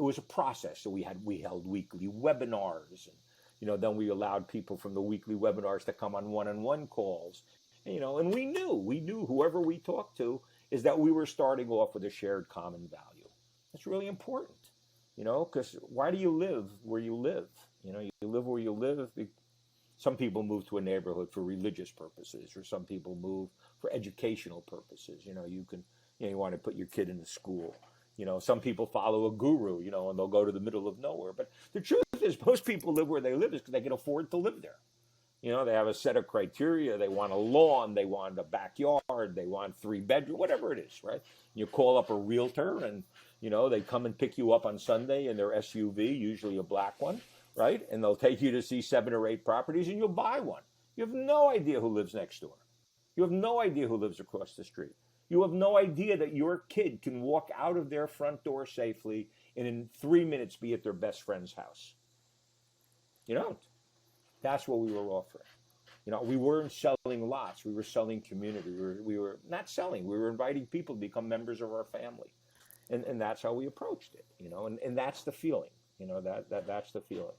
was a process. So we held weekly webinars, and then we allowed people from the weekly webinars to come on one-on-one calls, and we knew whoever we talked to is that we were starting off with a shared common value. That's really important, because why do you live where you live? You live where you live. Some people move to a neighborhood for religious purposes, or some people move for educational purposes. You want to put your kid in the school. Some people follow a guru, and they'll go to the middle of nowhere. But the truth is, most people live where they live is because they can afford to live there. They have a set of criteria. They want a lawn, they want a backyard, they want 3 bedroom, whatever it is, right? You call up a realtor, and they come and pick you up on Sunday in their SUV, usually a black one, right? And they'll take you to see 7 or 8 properties, and you'll buy one. You have no idea who lives next door. You have no idea who lives across the street. You have no idea that your kid can walk out of their front door safely and in 3 minutes be at their best friend's house. You don't. That's what we were offering. We weren't selling lots. We were selling community. We were not selling. We were inviting people to become members of our family. And that's how we approached it, and that's the feeling, that's the feeling.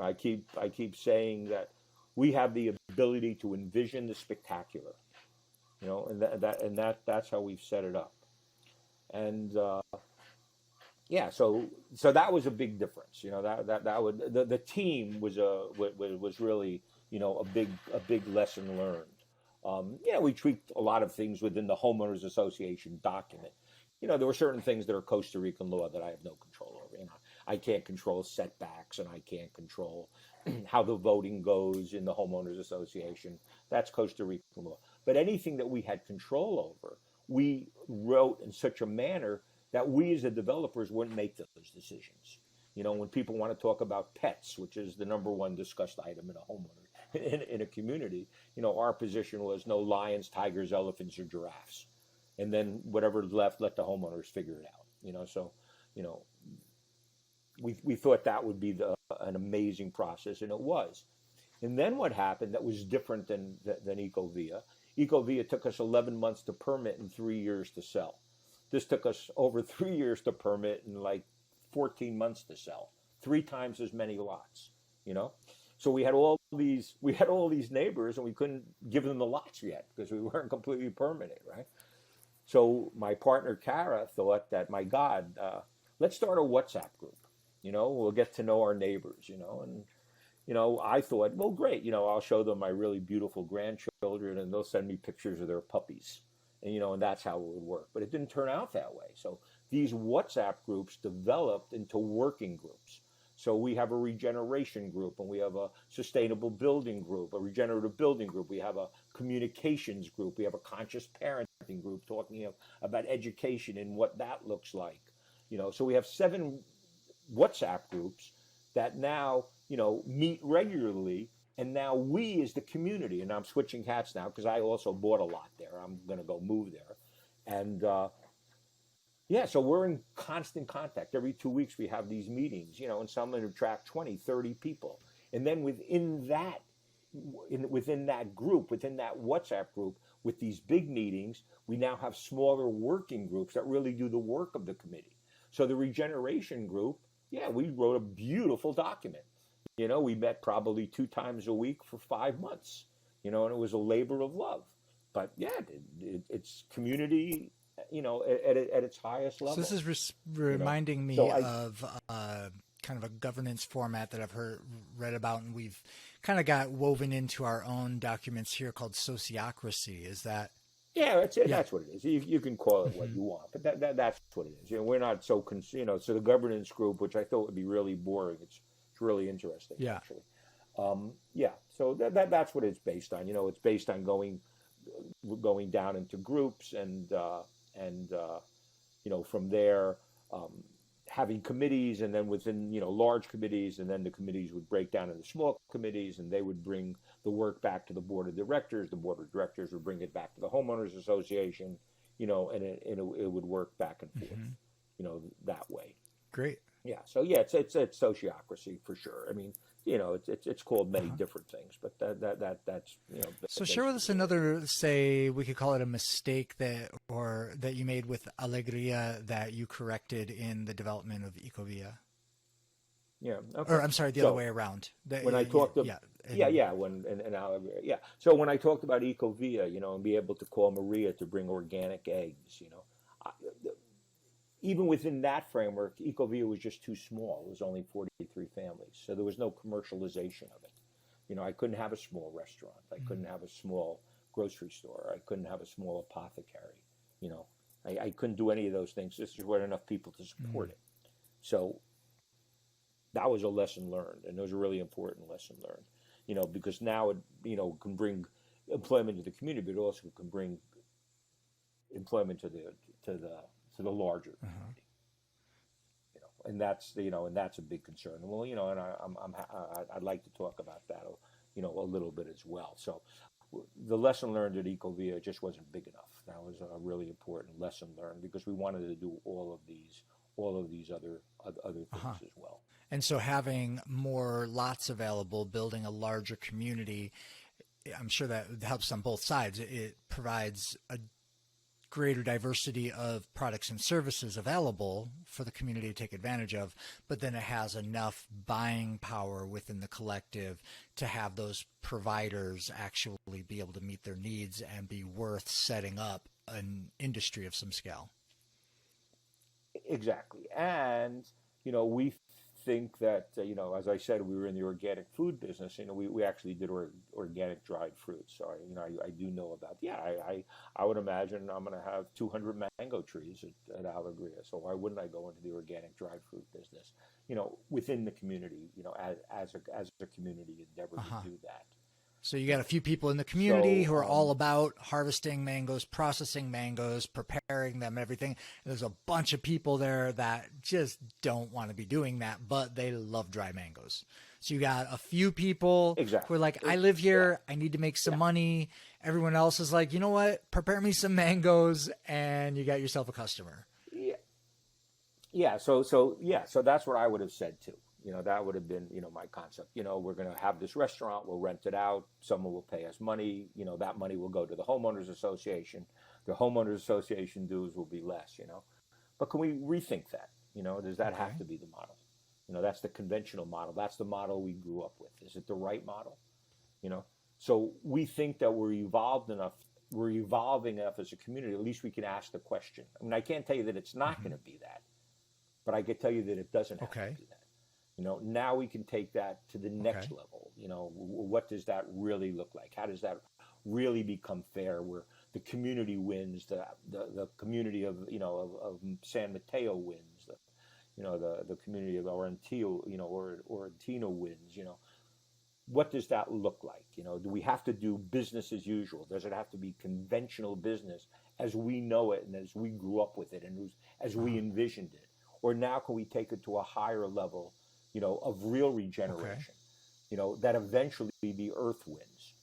I keep saying that we have the ability to envision the spectacular, and that's how we've set it up. And yeah, so that was a big difference. The team was really a big lesson learned. We tweaked a lot of things within the homeowners association document. There were certain things that are Costa Rican law that I have no control over. I can't control setbacks, and I can't control how the voting goes in the homeowners association. That's Costa Rican law. But anything that we had control over, we wrote in such a manner that we as the developers wouldn't make those decisions. When people want to talk about pets, which is the number one discussed item in a homeowner, in a community, our position was no lions, tigers, elephants, or giraffes. And then whatever's left, let the homeowners figure it out. So, we thought that would be an amazing process, and it was. And then what happened that was different than Ecovia? Ecovia took us 11 months to permit and 3 years to sell. This took us over 3 years to permit and like 14 months to sell. 3 times as many lots. So we had all these neighbors, and we couldn't give them the lots yet because we weren't completely permitted, right? So my partner Kara thought that, my God, let's start a WhatsApp group. We'll get to know our neighbors. And I thought, well, great. I'll show them my really beautiful grandchildren, and they'll send me pictures of their puppies, and that's how it would work. But it didn't turn out that way. So these WhatsApp groups developed into working groups. So we have a regeneration group, and we have a sustainable building group, a regenerative building group. We have a communications group. We have a conscious parenting group talking about education and what that looks like. So we have 7 WhatsApp groups that now, meet regularly. And now we as the community, and I'm switching hats now because I also bought a lot there. I'm going to go move there. And yeah, so we're in constant contact. Every 2 weeks we have these meetings, and some attract 20, 30 people. And then within that group, within that WhatsApp group, with these big meetings, we now have smaller working groups that really do the work of the committee. So the regeneration group, yeah, we wrote a beautiful document. We met probably 2 times a week for 5 months, and it was a labor of love. But yeah, it's community, at its highest level. So this is reminding me of kind of a governance format that I've read about, and we've kind of got woven into our own documents here called sociocracy. Is that? Yeah, that's what it is. You can call it what you want, but that's what it is. We're not so so the governance group, which I thought would be really boring, it's really interesting, actually. Yeah, so that's what it's based on. It's based on going down into groups, and from there, having committees, and then within large committees, and then the committees would break down into small committees, and they would bring the work back to the board of directors. The board of directors would bring it back to the homeowners association, and it would work back and forth, that way. Great. Yeah. So yeah, it's sociocracy for sure. I mean, it's called many different things, but that's. So share with us another, say we could call it a mistake that you made with Alegria that you corrected in the development of Ecovia. Yeah. Okay. Or I'm sorry, the other way around. When I talked So when I talked about Ecovia, and be able to call Maria to bring organic eggs, even within that framework, Ecovia was just too small. It was only 43 families, so there was no commercialization of it. I couldn't have a small restaurant. I couldn't have a small grocery store. I couldn't have a small apothecary. I couldn't do any of those things. There just weren't enough people to support it. So that was a lesson learned, and it was a really important lesson learned. Because now it, can bring employment to the community, but it also can bring employment to the larger community. And that's a big concern. Well, and I'd like to talk about that, a little bit as well. So the lesson learned at Ecovia just wasn't big enough. That was a really important lesson learned, because we wanted to do all of these other things as well. And so having more lots available, building a larger community, I'm sure that helps on both sides. It provides a greater diversity of products and services available for the community to take advantage of, but then it has enough buying power within the collective to have those providers actually be able to meet their needs and be worth setting up an industry of some scale. Exactly. And, we think that, as I said, we were in the organic food business. We actually did organic dried fruits. So, I do know about, I would imagine I'm going to have 200 mango trees at Alegria. So why wouldn't I go into the organic dried fruit business, within the community, as a community endeavor to do that. So you got a few people in the community who are all about harvesting mangoes, processing mangoes, preparing them, everything. And there's a bunch of people there that just don't want to be doing that, but they love dry mangoes. So you got a few people who are like, I live here, I need to make some money. Everyone else is like, you know what, prepare me some mangoes, and you got yourself a customer. Yeah. So that's what I would have said too. That would have been, my concept. We're going to have this restaurant, we'll rent it out, someone will pay us money, that money will go to the homeowners association. The homeowners association dues will be less, But can we rethink that? Does that have to be the model? That's the conventional model. That's the model we grew up with. Is it the right model? So we think that we're evolved enough we're evolving enough as a community. At least we can ask the question. I mean, I can't tell you that it's not going to be that, but I can tell you that it doesn't have to Okay. be that. Now we can take that to the next Okay. level. What does that really look like? How does that really become fair, where the community wins, the community of San Mateo wins, the community of Orantino, or Orantino wins. What does that look like? Do we have to do business as usual? Does it have to be conventional business as we know it and as we grew up with it and as we Uh-huh. envisioned it? Or now can we take it to a higher level, of real Okay. regeneration, that eventually the earth wins?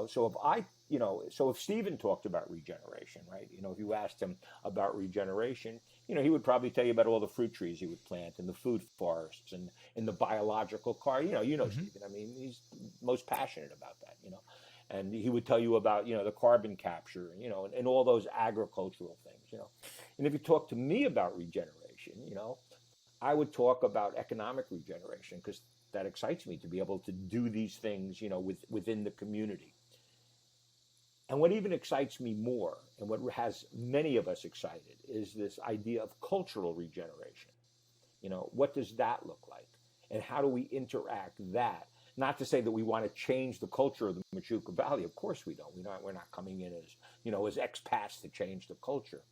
So if Stephen talked about regeneration, right? If you asked him about regeneration, he would probably tell you about all the fruit trees he would plant and the food forests and in the biological car. Hmm. Stephen. I mean, he's most passionate about that. And he would tell you about the carbon capture, and all those agricultural things. And if you talk to me about regeneration, I would talk about economic regeneration because that excites me to be able to do these things, within the community. And what even excites me more, and what has many of us excited, is this idea of cultural regeneration. What does that look like? And how do we interact that? Not to say that we want to change the culture of the Machuca Valley. Of course we don't. We're not coming in as expats to change the culture.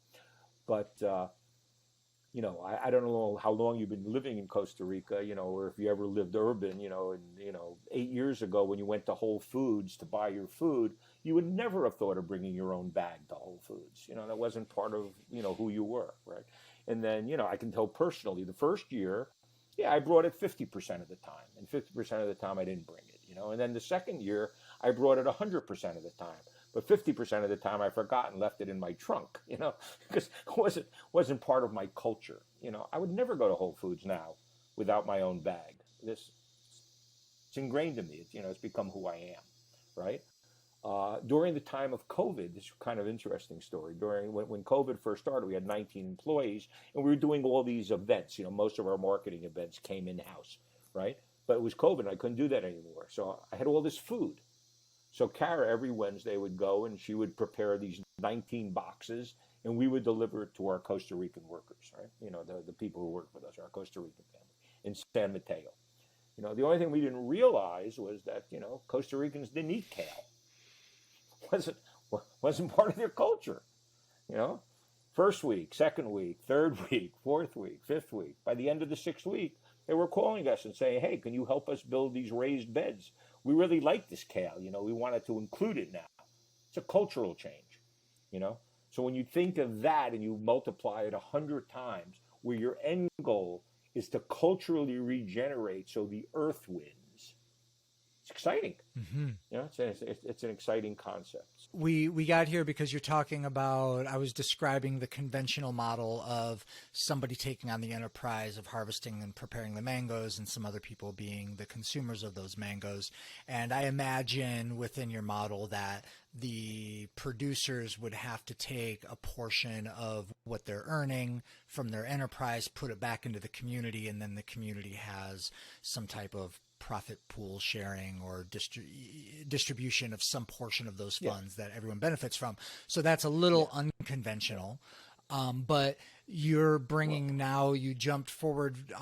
But I don't know how long you've been living in Costa Rica, or if you ever lived urban, and 8 years ago when you went to Whole Foods to buy your food, you would never have thought of bringing your own bag to Whole Foods. That wasn't part of, who you were, right? And then, I can tell personally, the first year, yeah, I brought it 50% of the time, and 50% of the time I didn't bring it, and then the second year, I brought it 100% of the time. But 50% of the time I forgot and left it in my trunk, because it wasn't part of my culture. I would never go to Whole Foods now without my own bag. It's ingrained in me. It's become who I am, right? During the time of COVID, this is kind of interesting story. During when COVID first started, we had 19 employees, and we were doing all these events. Most of our marketing events came in house, right? But it was COVID, and I couldn't do that anymore. So I had all this food. So Kara every Wednesday would go and she would prepare these 19 boxes, and we would deliver it to our Costa Rican workers, right? The people who work with us, our Costa Rican family in San Mateo. The only thing we didn't realize was that, Costa Ricans didn't eat kale. wasn't wasn't part of their culture. You know, first week, second week, third week, fourth week, fifth week. By the end of the sixth week, they were calling us and saying, "Hey, can you help us build these raised beds? We really like this kale. We wanted to include it now." It's a cultural change. You know, so when you think of that and you multiply it 100 times, where your end goal is to culturally regenerate, so the earth wins. It's exciting. Hmm. It's an exciting concept. We got here because you're talking about, I was describing the conventional model of somebody taking on the enterprise of harvesting and preparing the mangoes and some other people being the consumers of those mangoes. And I imagine within your model that the producers would have to take a portion of what they're earning from their enterprise, put it back into the community, and then the community has some type of profit pool sharing or distribution of some portion of those Yeah. funds that everyone benefits from. So that's a little Yeah. unconventional. But you're Well, bringing now, you jumped forward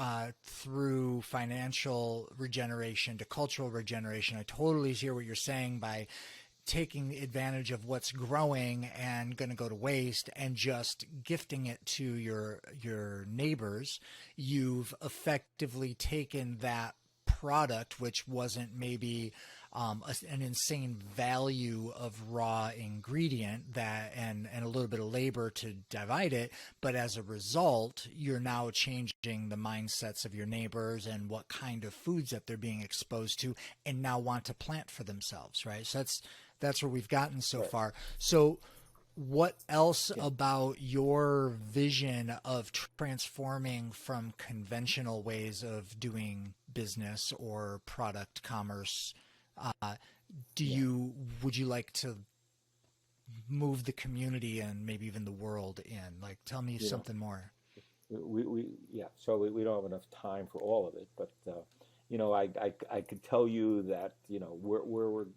through financial regeneration to cultural regeneration. I totally hear what you're saying by taking advantage of what's growing and going to go to waste and just gifting it to your neighbors. You've effectively taken that product, which wasn't maybe an insane value of raw ingredient that and a little bit of labor to divide it, but as a result, you're now changing the mindsets of your neighbors and what kind of foods that they're being exposed to, and now want to plant for themselves, right? So that's where we've gotten so right. far. So what else Yeah. about your vision of transforming from conventional ways of doing business or product commerce do Yeah. you would you like to move the community and maybe even the world in? Like, tell me You know, something more. yeah. So we don't have enough time for all of it, but I could tell you that where we're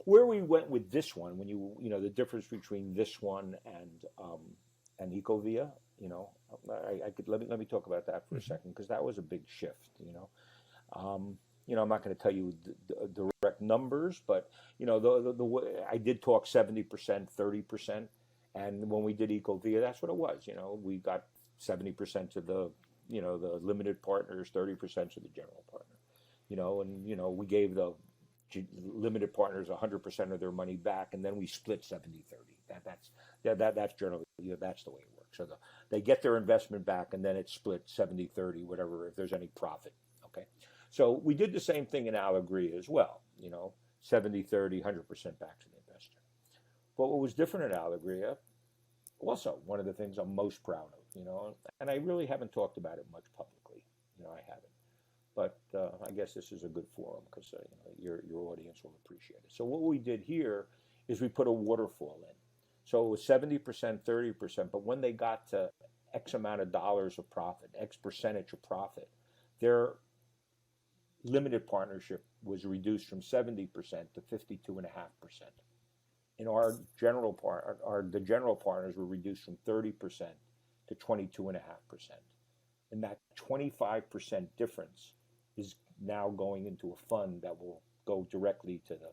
Where we went with this one, when the difference between this one and Ecovia, I could let me talk about that for a Mhm. second because that was a big shift. I'm not going to tell you the direct numbers, but I did talk 70%, 30%, and when we did Ecovia, that's what it was. We got 70% to the limited partners, 30% to the general partner. We gave the limited partners 100% of their money back, and then we split 70-30. That's generally that's the way it works. So they get their investment back, and then it's split 70-30, whatever, if there's any profit. Okay, so we did the same thing in Alegria as well. 70-30, 100% back to the investor. But what was different at Alegria, also one of the things I'm most proud of, and I really haven't talked about it much publicly. I haven't. But I guess this is a good forum because your audience will appreciate it. So what we did here is we put a waterfall in. So it was 70%, 30%. But when they got to X amount of dollars of profit, X percentage of profit, their limited partnership was reduced from 70% to 52.5%. And the general partners were reduced from 30% to 22.5%. And that 25% difference is now going into a fund that will go directly to the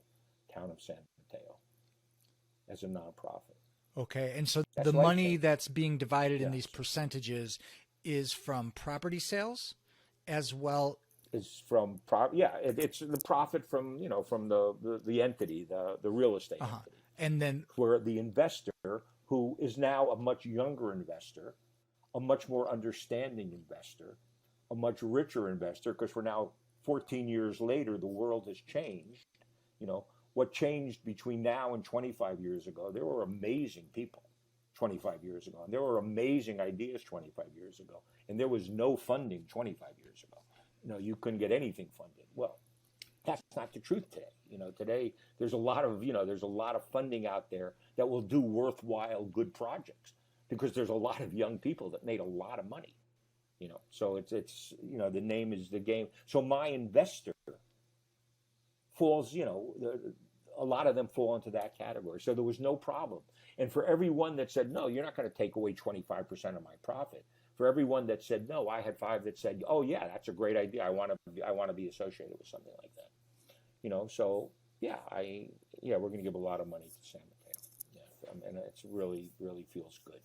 town of San Mateo as a nonprofit. Okay. And so the That's life money changing. that's being divided in these Yes, percentages is from property sales as well. it's from it's the profit from from the entity, the real estate Uh-huh. entity, And then, where the investor, who is now a much younger investor, a much more understanding investor, a much richer investor, because we're now 14 years later, the world has changed. What changed between now and 25 years ago? There were amazing people 25 years ago, and there were amazing ideas 25 years ago, and there was no funding 25 years ago. You couldn't get anything funded. Well, that's not the truth today. Today there's a lot of funding out there that will do worthwhile, good projects because there's a lot of young people that made a lot of money. So it's the name is the game. So my investor falls, a lot of them fall into that category. So there was no problem. And for everyone that said, no, you're not going to take away 25% of my profit. For everyone that said no, I had 5 that said, oh yeah, that's a great idea. I want to be associated with something like that. So yeah, we're going to give a lot of money to San Mateo. Yeah, and it's really, really feels good.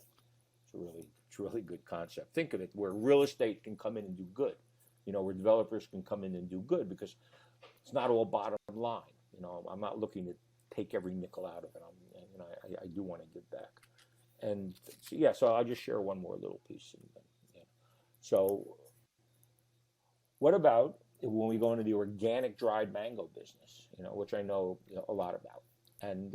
It's a really good concept. Think of it where real estate can come in and do good. Where developers can come in and do good because it's not all bottom line. I'm not looking to take every nickel out of it. I do want to give back. And so, yeah, so I'll just share one more little piece. So what about when we go into the organic dried mango business, which I know, a lot about, and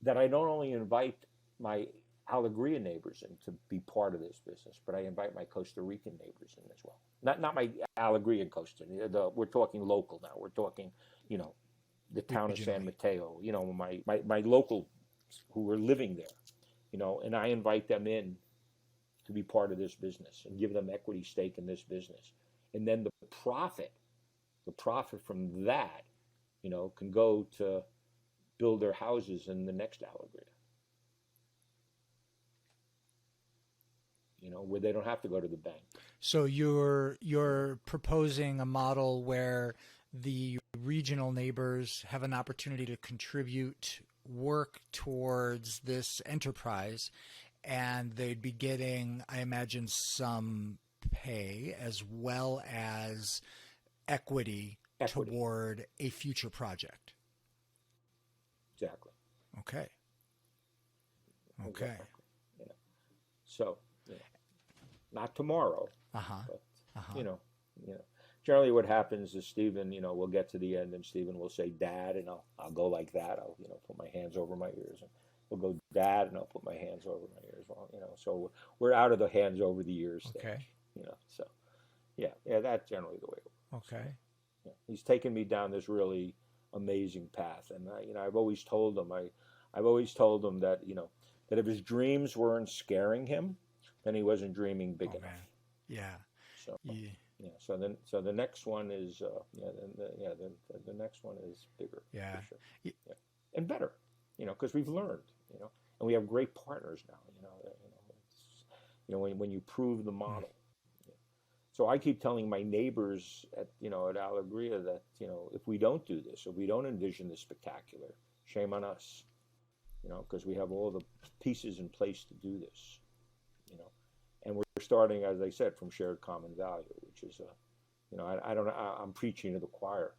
that I don't only invite my Alegria neighbors in to be part of this business, but I invite my Costa Rican neighbors in as well. Not my Alegria Costa. We're talking local now. We're talking, the town of San regionally. Mateo. My local who are living there. And I invite them in to be part of this business and give them equity stake in this business. And then the profit from that, can go to build their houses in the next Alegria. Where they don't have to go to the bank. So you're proposing a model where the regional neighbors have an opportunity to contribute work towards this enterprise, and they'd be getting, I imagine, some pay as well as equity Equity, toward a future project. exactly, Okay. Okay. exactly. You know. So, not tomorrow, Uh-huh. but Uh-huh. you know. Generally, what happens is Stephen, we'll get to the end, and Stephen will say, "Dad," and I'll go like that. I'll put my hands over my ears, and we'll go, "Dad," and I'll put my hands over my ears. Well, so we're out of the hands over the ears Okay. stage. So yeah, that's generally the way it works. Okay. Yeah. He's taken me down this really amazing path, and I've always told him, I've always told him that that if his dreams weren't scaring him, then he wasn't dreaming big Oh man. enough. Yeah. So You, So the next one is the next one is bigger Yeah. for sure. Yeah, and better, because we've learned, and we have great partners now. When you prove the Mm. model. So I keep telling my neighbors at Alegria that if we don't do this, if we don't envision the spectacular, shame on us, because we have all the pieces in place to do this, you know, and we're starting, as I said, from shared common value, which is I don't know, I'm preaching to the choir,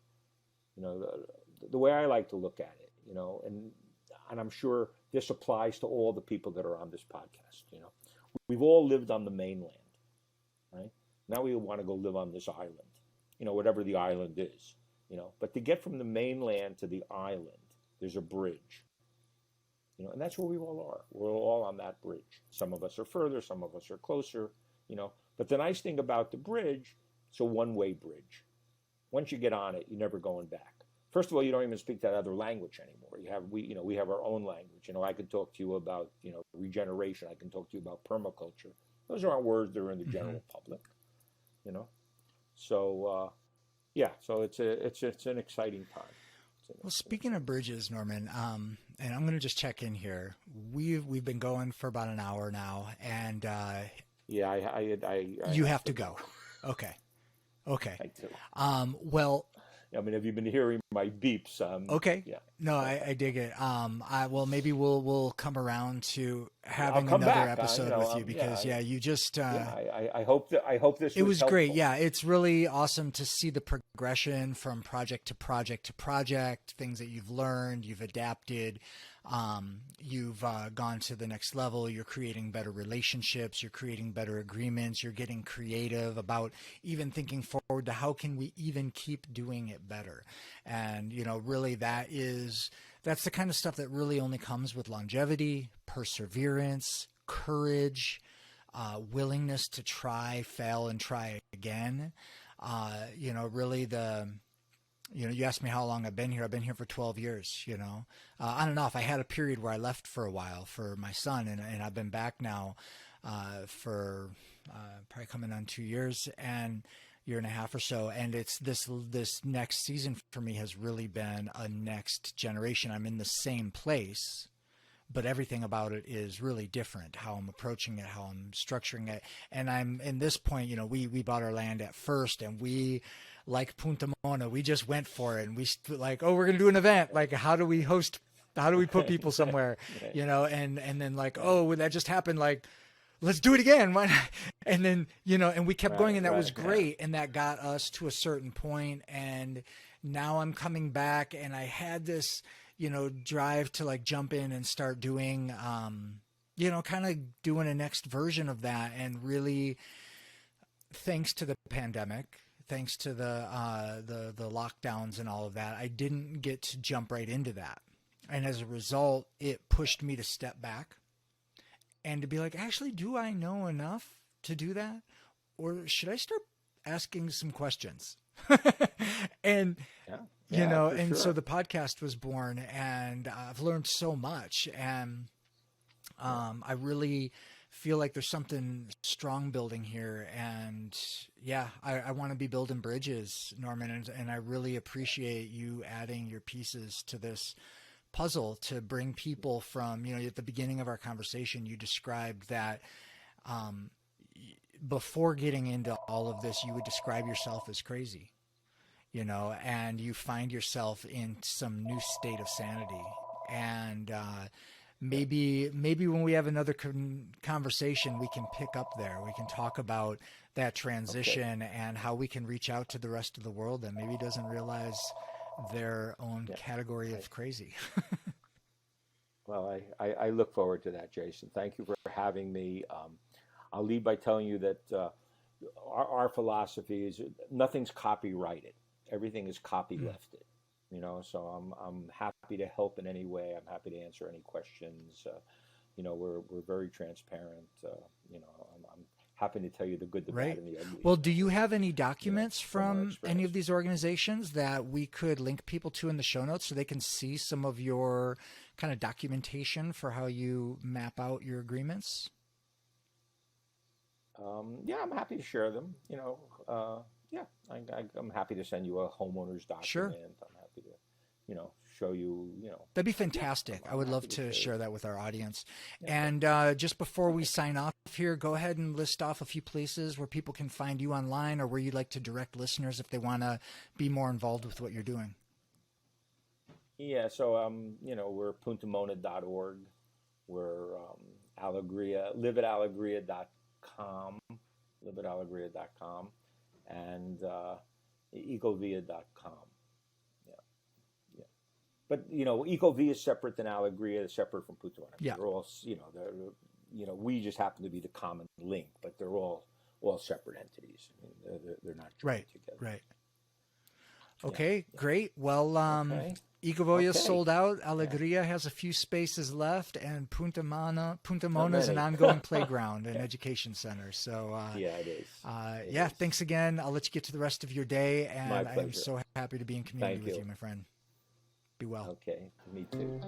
the way I like to look at it, and I'm sure this applies to all the people that are on this podcast. We've all lived on the mainland, right? Now we want to go live on this island, whatever the island is, But to get from the mainland to the island, there's a bridge, and that's where we all are. We're all on that bridge. Some of us are further, some of us are closer, But the nice thing about the bridge, it's a one-way bridge. Once you get on it, you're never going back. First of all, you don't even speak that other language anymore. We have our own language. I could talk to you about, regeneration. I can talk to you about permaculture. Those aren't words that are in the Mm-hmm. general public, So yeah, so it's an exciting time. Well, speaking of bridges, Norman, and I'm going to just check in here. We've been going for about an hour now, and Yeah, I you have have to to go. go. Okay. Okay. I do. Well, I mean, have you been hearing my beeps? okay. Yeah. No, I dig it. Well, maybe we'll come around to I'll having come another back. episode with you because Yeah, you just yeah. I hope this it was was great. helpful. Yeah, it's really awesome to see the progression from project to project to project, things that you've learned, you've adapted, you've gone to the next level, you're creating better relationships, you're creating better agreements, you're getting creative about even thinking forward to how can we even keep doing it better. And, really that's the kind of stuff that really only comes with longevity, perseverance, courage, willingness to try, fail, and try again. Really you asked me how long I've been here. I've been here for 12 years, on and off. I had a period where I left for a while for my son, and I've been back now for probably coming on 2 years and year and a half or so. And it's this next season for me has really been a next generation. I'm in the same place, but everything about it is really different. How I'm approaching it, how I'm structuring it, and I'm in this point. We bought our land at first, and we, like Punta Mona, we just went for it, and we like, oh, we're gonna do an event. Like, how do we host? How do we put people somewhere? Right. And then like, oh, that just happened. Like, let's do it again. And then and we kept going, and that was Right. great, and that got us to a certain point. And now I'm coming back, and I had this drive to like jump in and start doing, kind of doing a next version of that. And really, thanks to the pandemic, thanks to the lockdowns and all of that, I didn't get to jump right into that. And as a result, it pushed me to step back and to be like, actually, do I know enough to do that? Or should I start asking some questions? And Yeah. Yeah, for and so sure. the podcast was born, and I've learned so much, and I really feel like there's something strong building here, and yeah, I want to be building bridges, Norman, and I really appreciate you adding your pieces to this puzzle to bring people from, at the beginning of our conversation, you described that before getting into all of this, you would describe yourself as crazy, and you find yourself in some new state of sanity. And maybe when we have another conversation, we can pick up there. We can talk about that Okay. transition and how we can reach out to the rest of the world that maybe doesn't realize their own Yeah. category I, of crazy. well, I look forward to that, Jason. Thank you for having me. I'll lead by telling you that our philosophy is nothing's copyrighted. Everything is Mm. copylefted. So I'm happy to help in any way. I'm happy to answer any questions. We're very transparent. I'm happy to tell you the good, the bad, Right. and the ugly. Well, do you have any documents From our from any of experience. these organizations that we could link people to in the show notes so they can see some of your kind of documentation for how you map out your agreements? Yeah, I'm happy to share them. Yeah, I'm happy to send you a homeowner's Sure. document. I'm happy to, show you. That'd be Yeah, fantastic. I I'm would love happy to to share share it. that with our audience. Yeah. And just before we Okay. sign off here, go ahead and list off a few places where people can find you online or where you'd like to direct listeners if they want to be more involved with what you're doing. Yeah, so we're puntamona.org. We're Alegria, live@alegria.com, live@alegria.com, and ecovia.com. Yeah, yeah. But Ecovia is separate than Alegria, is separate from Puntamona. Yeah. They're all, we just happen to be the common link, but they're all separate entities. I mean, they're not joined Right. together. Right. Yeah, Okay, yeah. great. Well, Okay, Igavoya okay. sold out. Yeah, Alegria has a few spaces left, and Punta not Mona is an many. ongoing playground and education center. So, Yeah, it is. It yeah, is. thanks again. I'll let you get to the rest of your day, My and I am pleasure. so happy to be in community Thank with you. you, my friend. Be well. Okay, me too.